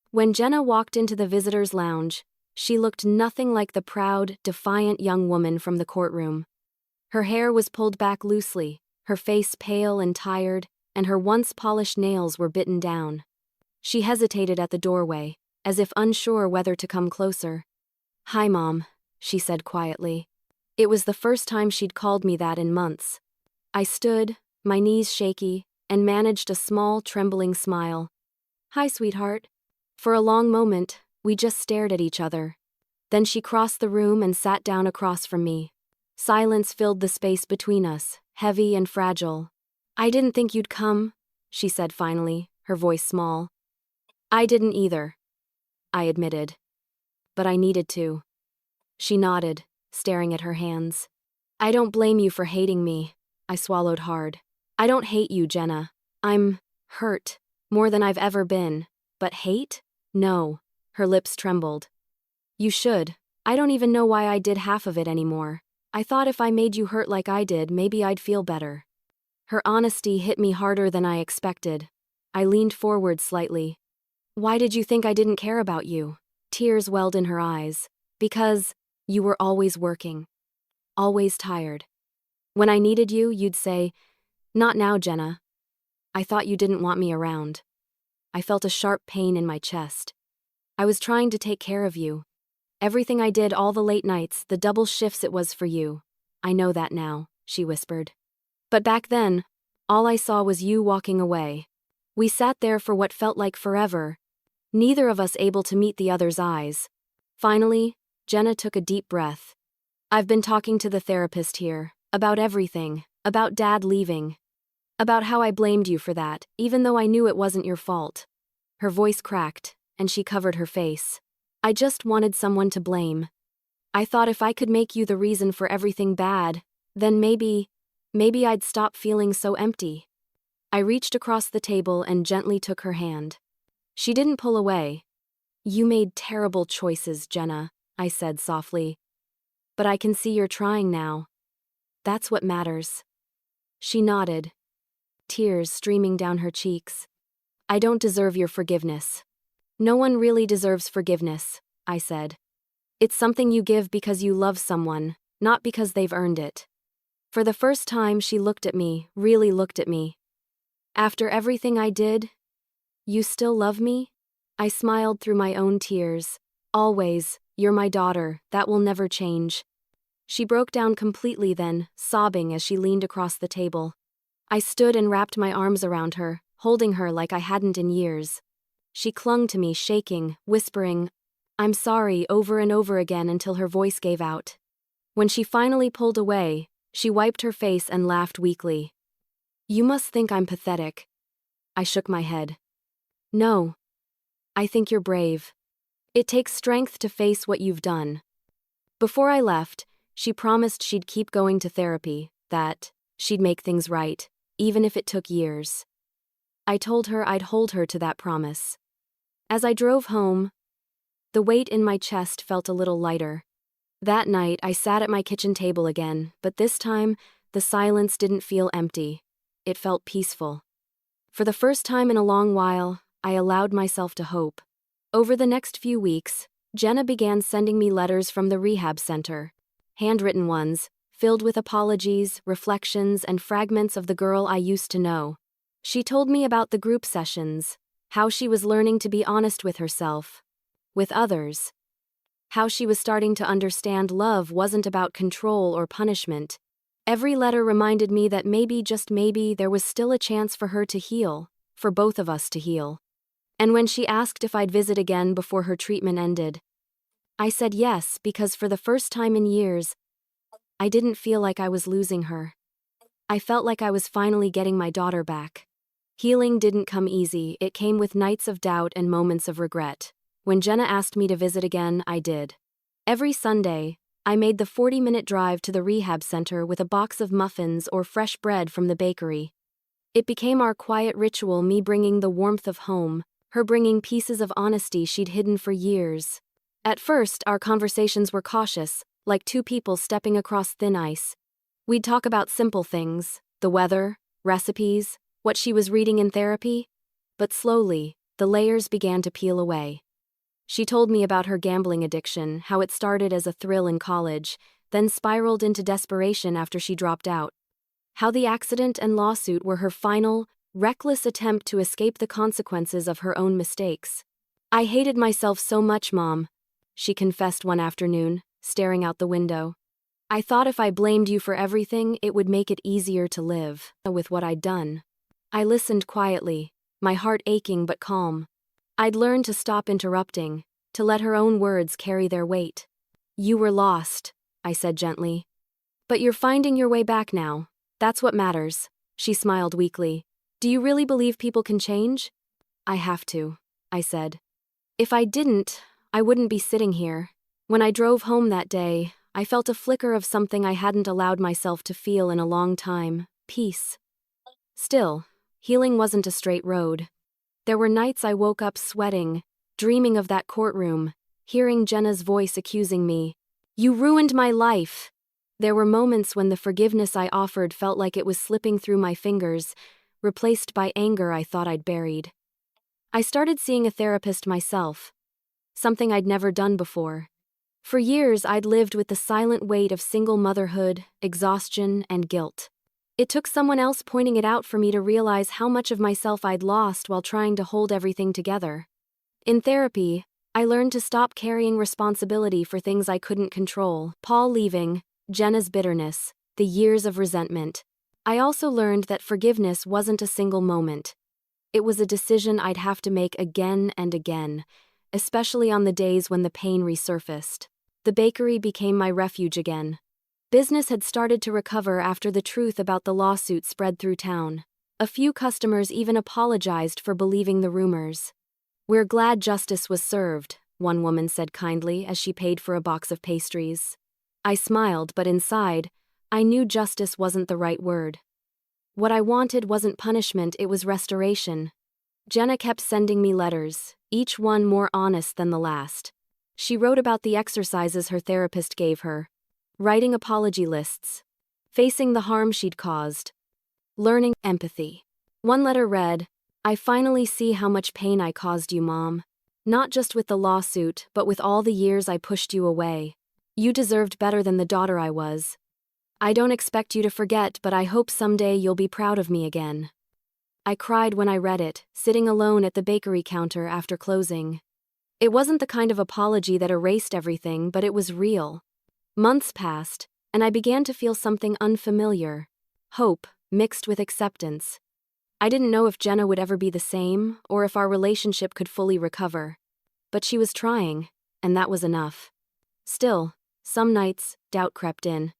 When Jenna walked into the visitors' lounge, she looked nothing like the proud, defiant young woman from the courtroom. Her hair was pulled back loosely, her face pale and tired, and her once polished nails were bitten down. She hesitated at the doorway, as if unsure whether to come closer. "Hi, Mom," she said quietly. It was the first time she'd called me that in months. I stood, my knees shaky, and managed a small, trembling smile. "Hi, sweetheart." For a long moment, we just stared at each other. Then she crossed the room and sat down across from me. Silence filled the space between us, heavy and fragile. "I didn't think you'd come," she said finally, her voice small. I didn't either, I admitted. But I needed to. She nodded, staring at her hands. I don't blame you for hating me, I swallowed hard. I don't hate you, Jenna. I'm hurt, more than I've ever been. But hate? No. Her lips trembled. You should. I don't even know why I did half of it anymore. I thought if I made you hurt like I did, maybe I'd feel better. Her honesty hit me harder than I expected. I leaned forward slightly. Why did you think I didn't care about you? Tears welled in her eyes. Because you were always working. Always tired. When I needed you, you'd say, "Not now, Jenna." I thought you didn't want me around. I felt a sharp pain in my chest. I was trying to take care of you. Everything I did, all the late nights, the double shifts, it was for you. I know that now, she whispered. But back then, all I saw was you walking away. We sat there for what felt like forever, neither of us able to meet the other's eyes. Finally, Jenna took a deep breath. I've been talking to the therapist here, about everything, about Dad leaving, about how I blamed you for that, even though I knew it wasn't your fault. Her voice cracked, and she covered her face. I just wanted someone to blame. I thought if I could make you the reason for everything bad, then maybe I'd stop feeling so empty. I reached across the table and gently took her hand. She didn't pull away. You made terrible choices, Jenna, I said softly. But I can see you're trying now. That's what matters. She nodded, tears streaming down her cheeks. I don't deserve your forgiveness. No one really deserves forgiveness, I said. It's something you give because you love someone, not because they've earned it. For the first time, she looked at me, really looked at me. After everything I did, you still love me? I smiled through my own tears. Always, you're my daughter, that will never change. She broke down completely then, sobbing as she leaned across the table. I stood and wrapped my arms around her, holding her like I hadn't in years. She clung to me, shaking, whispering, "I'm sorry," over and over again until her voice gave out. When she finally pulled away, she wiped her face and laughed weakly. You must think I'm pathetic. I shook my head. No. I think you're brave. It takes strength to face what you've done. Before I left, she promised she'd keep going to therapy, that she'd make things right, even if it took years. I told her I'd hold her to that promise. As I drove home, the weight in my chest felt a little lighter. That night, I sat at my kitchen table again, but this time, the silence didn't feel empty. It felt peaceful. For the first time in a long while, I allowed myself to hope. Over the next few weeks, Jenna began sending me letters from the rehab center. Handwritten ones, filled with apologies, reflections, and fragments of the girl I used to know. She told me about the group sessions, how she was learning to be honest with herself, with others, how she was starting to understand love wasn't about control or punishment. Every letter reminded me that maybe, just maybe, there was still a chance for her to heal, for both of us to heal. And when she asked if I'd visit again before her treatment ended, I said yes, because for the first time in years, I didn't feel like I was losing her. I felt like I was finally getting my daughter back. Healing didn't come easy, it came with nights of doubt and moments of regret. When Jenna asked me to visit again, I did. Every Sunday, I made the 40-minute drive to the rehab center with a box of muffins or fresh bread from the bakery. It became our quiet ritual, me bringing the warmth of home, her bringing pieces of honesty she'd hidden for years. At first, our conversations were cautious, like two people stepping across thin ice. We'd talk about simple things, the weather, recipes, what she was reading in therapy. But slowly, the layers began to peel away. She told me about her gambling addiction, how it started as a thrill in college, then spiraled into desperation after she dropped out. How the accident and lawsuit were her final, reckless attempt to escape the consequences of her own mistakes. I hated myself so much, Mom, she confessed one afternoon, staring out the window. I thought if I blamed you for everything, it would make it easier to live with what I'd done. I listened quietly, my heart aching but calm. I'd learned to stop interrupting, to let her own words carry their weight. You were lost, I said gently. But you're finding your way back now. That's what matters. She smiled weakly. Do you really believe people can change? I have to. I said. If I didn't, I wouldn't be sitting here. When I drove home that day, I felt a flicker of something I hadn't allowed myself to feel in a long time: peace. Still, healing wasn't a straight road. There were nights I woke up sweating, dreaming of that courtroom, hearing Jenna's voice accusing me. "You ruined my life." There were moments when the forgiveness I offered felt like it was slipping through my fingers, replaced by anger I thought I'd buried. I started seeing a therapist myself, something I'd never done before. For years, I'd lived with the silent weight of single motherhood, exhaustion, and guilt. It took someone else pointing it out for me to realize how much of myself I'd lost while trying to hold everything together. In therapy, I learned to stop carrying responsibility for things I couldn't control: Paul leaving, Jenna's bitterness, the years of resentment. I also learned that forgiveness wasn't a single moment. It was a decision I'd have to make again and again, especially on the days when the pain resurfaced. The bakery became my refuge again. Business had started to recover after the truth about the lawsuit spread through town. A few customers even apologized for believing the rumors. "We're glad justice was served," one woman said kindly as she paid for a box of pastries. I smiled, but inside, I knew justice wasn't the right word. What I wanted wasn't punishment, it was restoration. Jenna kept sending me letters, each one more honest than the last. She wrote about the exercises her therapist gave her, writing apology lists, facing the harm she'd caused, learning empathy. One letter read, "I finally see how much pain I caused you, Mom. Not just with the lawsuit, but with all the years I pushed you away. You deserved better than the daughter I was. I don't expect you to forget, but I hope someday you'll be proud of me again." I cried when I read it, sitting alone at the bakery counter after closing. It wasn't the kind of apology that erased everything, but it was real. Months passed, and I began to feel something unfamiliar: hope, mixed with acceptance. I didn't know if Jenna would ever be the same, or if our relationship could fully recover. But she was trying, and that was enough. Still, some nights, doubt crept in.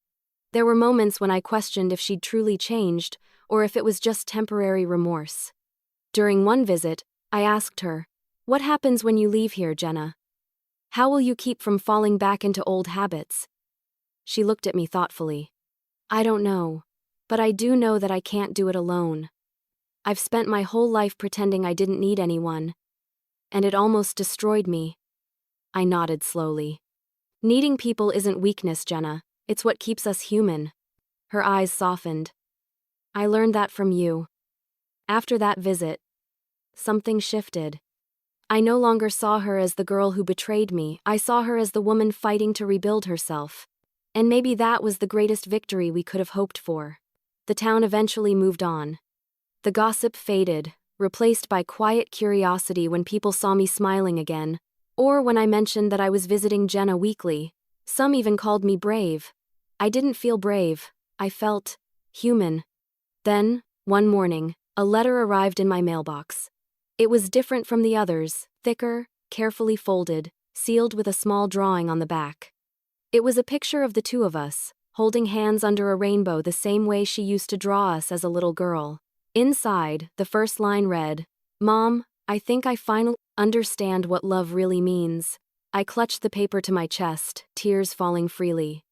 There were moments when I questioned if she'd truly changed, or if it was just temporary remorse. During one visit, I asked her, "What happens when you leave here, Jenna? How will you keep from falling back into old habits?" She looked at me thoughtfully. "I don't know, but I do know that I can't do it alone. I've spent my whole life pretending I didn't need anyone, and it almost destroyed me." I nodded slowly. "Needing people isn't weakness, Jenna. It's what keeps us human." Her eyes softened. "I learned that from you." After that visit, something shifted. I no longer saw her as the girl who betrayed me. I saw her as the woman fighting to rebuild herself. And maybe that was the greatest victory we could have hoped for. The town eventually moved on. The gossip faded, replaced by quiet curiosity when people saw me smiling again, or when I mentioned that I was visiting Jenna weekly. Some even called me brave. I didn't feel brave. I felt human. Then, one morning, a letter arrived in my mailbox. It was different from the others, thicker, carefully folded, sealed with a small drawing on the back. It was a picture of the two of us, holding hands under a rainbow the same way she used to draw us as a little girl. Inside, the first line read, "Mom, I think I finally understand what love really means." I clutched the paper to my chest, tears falling freely.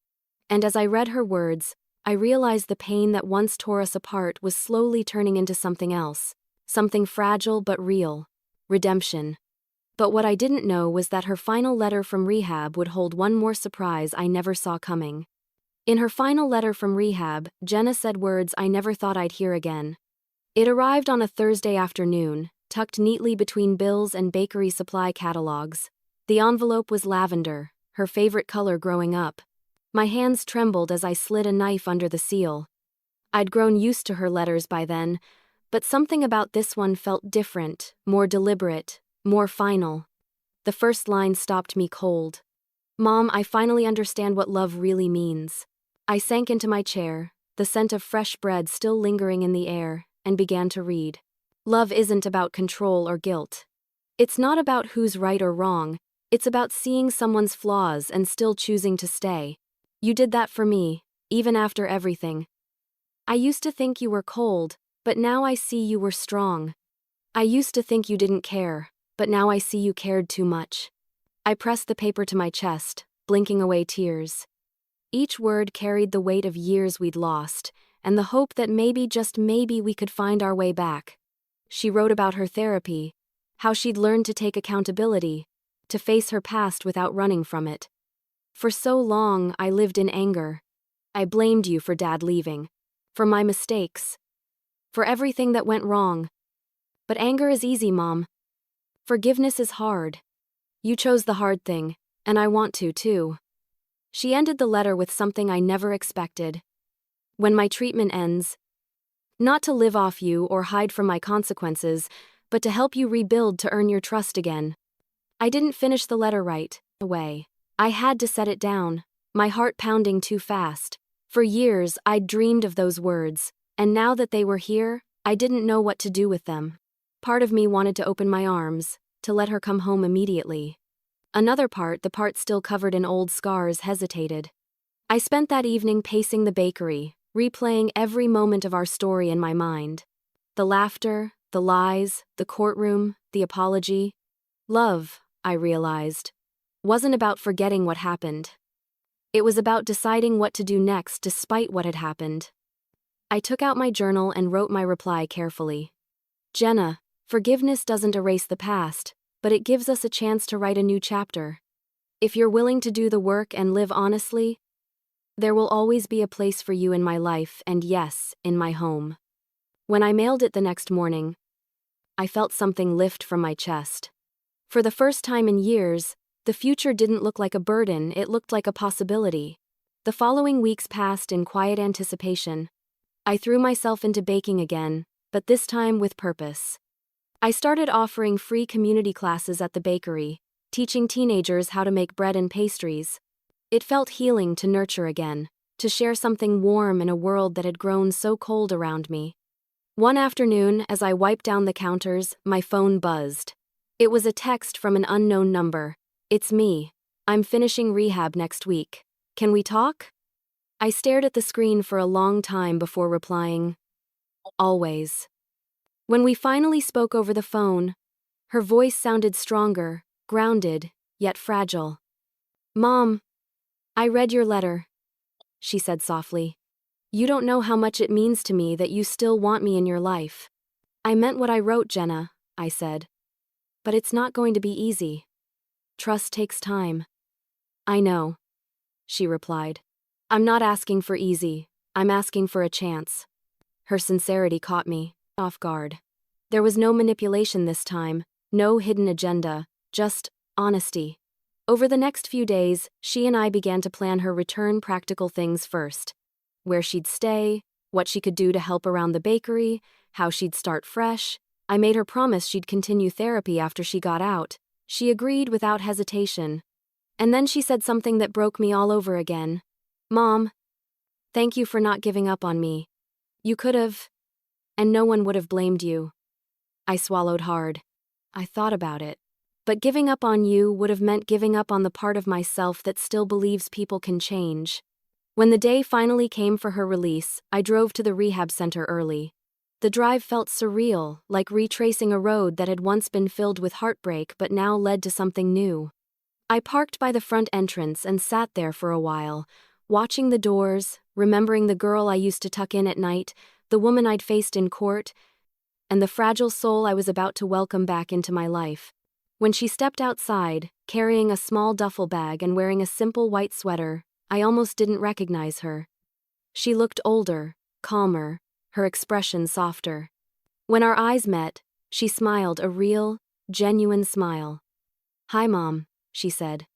And as I read her words, I realized the pain that once tore us apart was slowly turning into something else, something fragile but real: redemption. But what I didn't know was that her final letter from rehab would hold one more surprise I never saw coming. In her final letter from rehab, Jenna said words I never thought I'd hear again. It arrived on a Thursday afternoon, tucked neatly between bills and bakery supply catalogs. The envelope was lavender, her favorite color growing up. My hands trembled as I slid a knife under the seal. I'd grown used to her letters by then, but something about this one felt different, more deliberate, more final. The first line stopped me cold. "Mom, I finally understand what love really means." I sank into my chair, the scent of fresh bread still lingering in the air, and began to read. Love isn't about control or guilt. It's not about who's right or wrong. It's about seeing someone's flaws and still choosing to stay. You did that for me, even after everything. I used to think you were cold, but now I see you were strong. I used to think you didn't care, but now I see you cared too much." I pressed the paper to my chest, blinking away tears. Each word carried the weight of years we'd lost, and the hope that maybe, just maybe, we could find our way back. She wrote about her therapy, how she'd learned to take accountability, to face her past without running from it. "For so long, I lived in anger. I blamed you for Dad leaving, for my mistakes, for everything that went wrong. But anger is easy, Mom. Forgiveness is hard. You chose the hard thing, and I want to, too." She ended the letter with something I never expected. "When my treatment ends, not to live off you or hide from my consequences, but to help you rebuild to earn your trust again." I didn't finish the letter right away. I had to set it down, my heart pounding too fast. For years, I'd dreamed of those words, and now that they were here, I didn't know what to do with them. Part of me wanted to open my arms, to let her come home immediately. Another part, the part still covered in old scars, hesitated. I spent that evening pacing the bakery, replaying every moment of our story in my mind. The laughter, the lies, the courtroom, the apology. Love, I realized, wasn't about forgetting what happened. It was about deciding what to do next despite what had happened. I took out my journal and wrote my reply carefully. "Jenna, forgiveness doesn't erase the past, but it gives us a chance to write a new chapter. If you're willing to do the work and live honestly, there will always be a place for you in my life and, yes, in my home." When I mailed it the next morning, I felt something lift from my chest. For the first time in years, the future didn't look like a burden, it looked like a possibility. The following weeks passed in quiet anticipation. I threw myself into baking again, but this time with purpose. I started offering free community classes at the bakery, teaching teenagers how to make bread and pastries. It felt healing to nurture again, to share something warm in a world that had grown so cold around me. One afternoon, as I wiped down the counters, my phone buzzed. It was a text from an unknown number. "It's me. I'm finishing rehab next week. Can we talk?" I stared at the screen for a long time before replying, "Always." When we finally spoke over the phone, her voice sounded stronger, grounded, yet fragile. "Mom, I read your letter," she said softly. "You don't know how much it means to me that you still want me in your life." "I meant what I wrote, Jenna," I said. "But it's not going to be easy. Trust takes time." "I know," she replied. "I'm not asking for easy, I'm asking for a chance." Her sincerity caught me off guard. There was no manipulation this time, no hidden agenda, just honesty. Over the next few days, she and I began to plan her return, practical things first. Where she'd stay, what she could do to help around the bakery, how she'd start fresh. I made her promise she'd continue therapy after she got out. She agreed without hesitation. And then she said something that broke me all over again. "Mom, thank you for not giving up on me. You could have, and no one would have blamed you." I swallowed hard. I thought about it. But giving up on you would have meant giving up on the part of myself that still believes people can change. When the day finally came for her release, I drove to the rehab center early. The drive felt surreal, like retracing a road that had once been filled with heartbreak but now led to something new. I parked by the front entrance and sat there for a while, watching the doors, remembering the girl I used to tuck in at night, the woman I'd faced in court, and the fragile soul I was about to welcome back into my life. When she stepped outside, carrying a small duffel bag and wearing a simple white sweater, I almost didn't recognize her. She looked older, calmer, her expression softer. When our eyes met, she smiled, a real, genuine smile. "Hi, Mom," she said.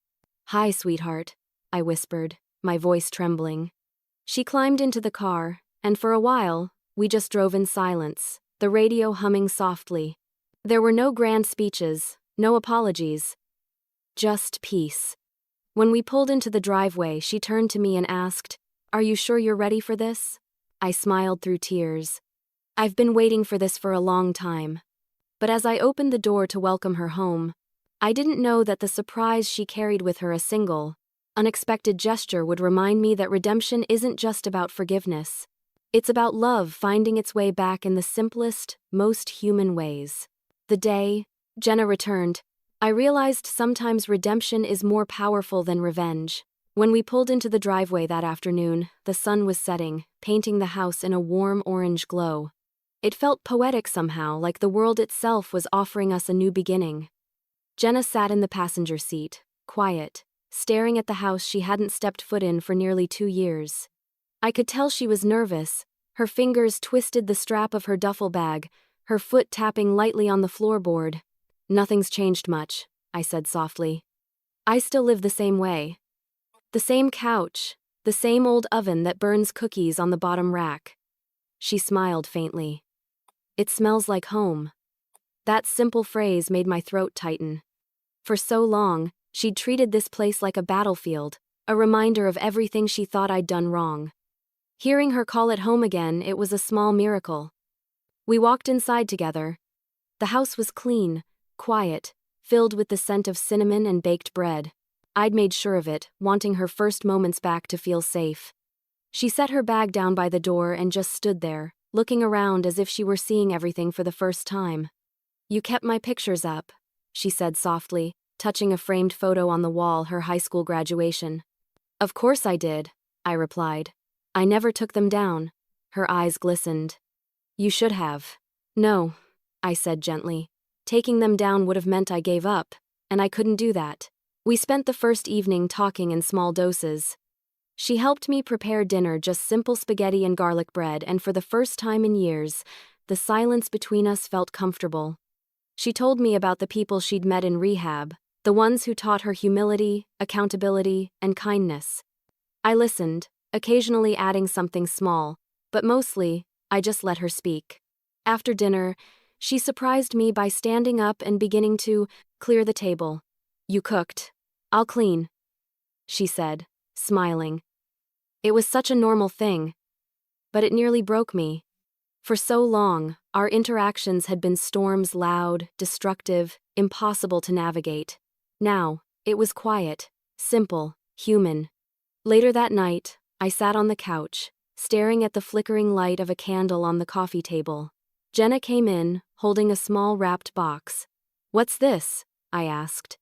"Hi, sweetheart," I whispered, my voice trembling. She climbed into the car, and for a while, we just drove in silence, the radio humming softly. There were no grand speeches, no apologies. Just peace. When we pulled into the driveway, she turned to me and asked, "Are you sure you're ready for this?" I smiled through tears. I've been waiting for this for a long time. But as I opened the door to welcome her home, I didn't know that the surprise she carried with her, a single, unexpected gesture, would remind me that redemption isn't just about forgiveness. It's about love finding its way back in the simplest, most human ways. The day, Jenna returned. I realized sometimes redemption is more powerful than revenge. When we pulled into the driveway that afternoon, the sun was setting, painting the house in a warm orange glow. It felt poetic somehow, like the world itself was offering us a new beginning. Jenna sat in the passenger seat, quiet, staring at the house she hadn't stepped foot in for nearly 2 years. I could tell she was nervous. Her fingers twisted the strap of her duffel bag, her foot tapping lightly on the floorboard. "Nothing's changed much," I said softly. "I still live the same way. The same couch, the same old oven that burns cookies on the bottom rack." She smiled faintly. "It smells like home." That simple phrase made my throat tighten. For so long, she'd treated this place like a battlefield, a reminder of everything she thought I'd done wrong. Hearing her call it home again, it was a small miracle. We walked inside together. The house was clean, quiet, filled with the scent of cinnamon and baked bread. I'd made sure of it, wanting her first moments back to feel safe. She set her bag down by the door and just stood there, looking around as if she were seeing everything for the first time. "You kept my pictures up," she said softly, touching a framed photo on the wall, her high school graduation. "Of course I did," I replied. "I never took them down." Her eyes glistened. "You should have." "No," I said gently. "Taking them down would have meant I gave up, and I couldn't do that." We spent the first evening talking in small doses. She helped me prepare dinner, just simple spaghetti and garlic bread, and for the first time in years, the silence between us felt comfortable. She told me about the people she'd met in rehab, the ones who taught her humility, accountability, and kindness. I listened, occasionally adding something small, but mostly, I just let her speak. After dinner, she surprised me by standing up and beginning to clear the table. "You cooked. I'll clean," she said, smiling. It was such a normal thing, but it nearly broke me. For so long, our interactions had been storms, loud, destructive, impossible to navigate. Now, it was quiet, simple, human. Later that night, I sat on the couch, staring at the flickering light of a candle on the coffee table. Jenna came in, holding a small wrapped box. "What's this?" I asked.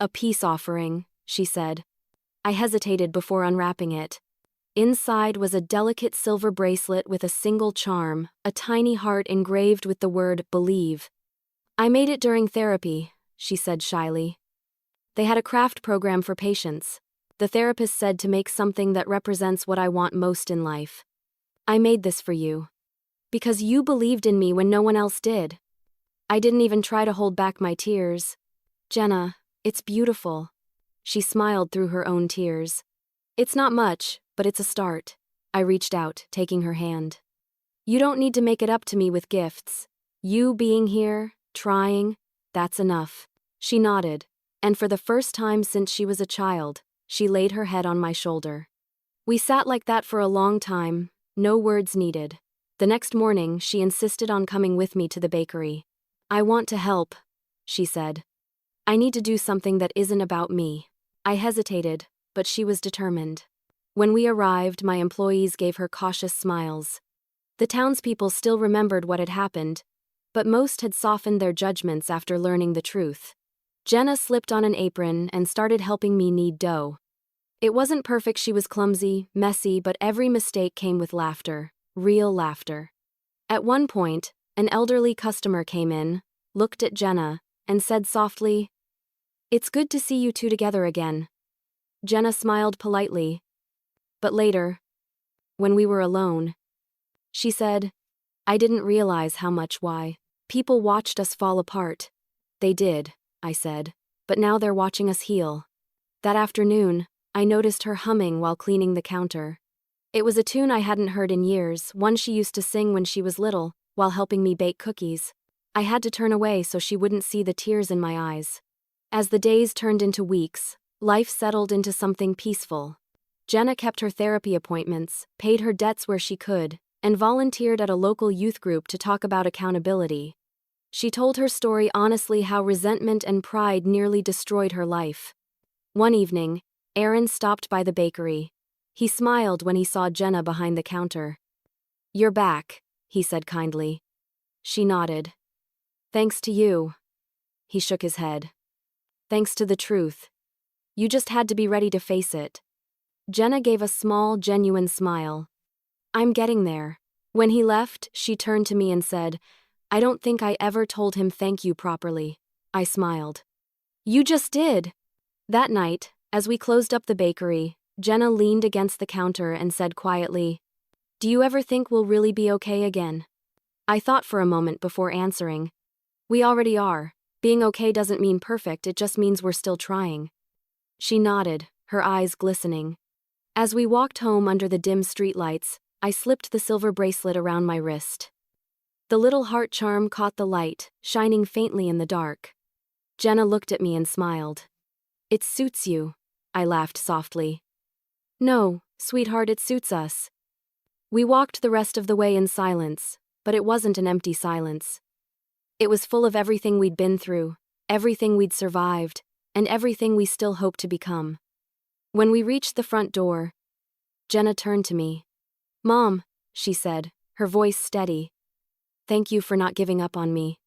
"A peace offering," she said. I hesitated before unwrapping it. Inside was a delicate silver bracelet with a single charm, a tiny heart engraved with the word "believe." "I made it during therapy," she said shyly. "They had a craft program for patients. The therapist said to make something that represents what I want most in life. I made this for you. Because you believed in me when no one else did." I didn't even try to hold back my tears. "Jenna, it's beautiful." She smiled through her own tears. "It's not much, but it's a start." I reached out, taking her hand. "You don't need to make it up to me with gifts. You being here, trying, that's enough." She nodded, and for the first time since she was a child, she laid her head on my shoulder. We sat like that for a long time, no words needed. The next morning, she insisted on coming with me to the bakery. "I want to help," she said. "I need to do something that isn't about me." I hesitated, but she was determined. When we arrived, my employees gave her cautious smiles. The townspeople still remembered what had happened, but most had softened their judgments after learning the truth. Jenna slipped on an apron and started helping me knead dough. It wasn't perfect, she was clumsy, messy, but every mistake came with laughter. Real laughter. At one point, an elderly customer came in, looked at Jenna, and said softly, "It's good to see you two together again." Jenna smiled politely. But later, when we were alone, she said, "I didn't realize how much why. People watched us fall apart." "They did," I said, "but now they're watching us heal." That afternoon, I noticed her humming while cleaning the counter. It was a tune I hadn't heard in years, one she used to sing when she was little, while helping me bake cookies. I had to turn away so she wouldn't see the tears in my eyes. As the days turned into weeks, life settled into something peaceful. Jenna kept her therapy appointments, paid her debts where she could, and volunteered at a local youth group to talk about accountability. She told her story honestly, how resentment and pride nearly destroyed her life. One evening, Aaron stopped by the bakery. He smiled when he saw Jenna behind the counter. "You're back," he said kindly. She nodded. "Thanks to you." He shook his head. Thanks to the truth. You just had to be ready to face it. Jenna gave a small, genuine smile. I'm getting there. When he left, she turned to me and said, I don't think I ever told him thank you properly. I smiled. You just did. That night, as we closed up the bakery, Jenna leaned against the counter and said quietly, Do you ever think we'll really be okay again? I thought for a moment before answering. We already are. Being okay doesn't mean perfect, it just means we're still trying. She nodded, her eyes glistening. As we walked home under the dim streetlights, I slipped the silver bracelet around my wrist. The little heart charm caught the light, shining faintly in the dark. Jenna looked at me and smiled. It suits you, I laughed softly. No, sweetheart, it suits us. We walked the rest of the way in silence, but it wasn't an empty silence. It was full of everything we'd been through, everything we'd survived, and everything we still hope to become. When we reached the front door, Jenna turned to me. Mom, she said, her voice steady. Thank you for not giving up on me.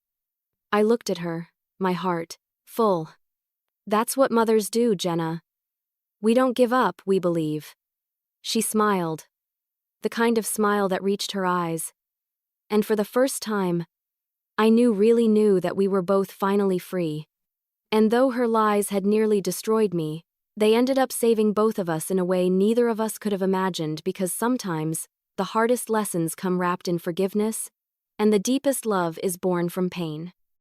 I looked at her, my heart full. That's what mothers do, Jenna. We don't give up, we believe. She smiled. The kind of smile that reached her eyes. And for the first time, I really knew that we were both finally free. And though her lies had nearly destroyed me, they ended up saving both of us in a way neither of us could have imagined, because sometimes the hardest lessons come wrapped in forgiveness, and the deepest love is born from pain.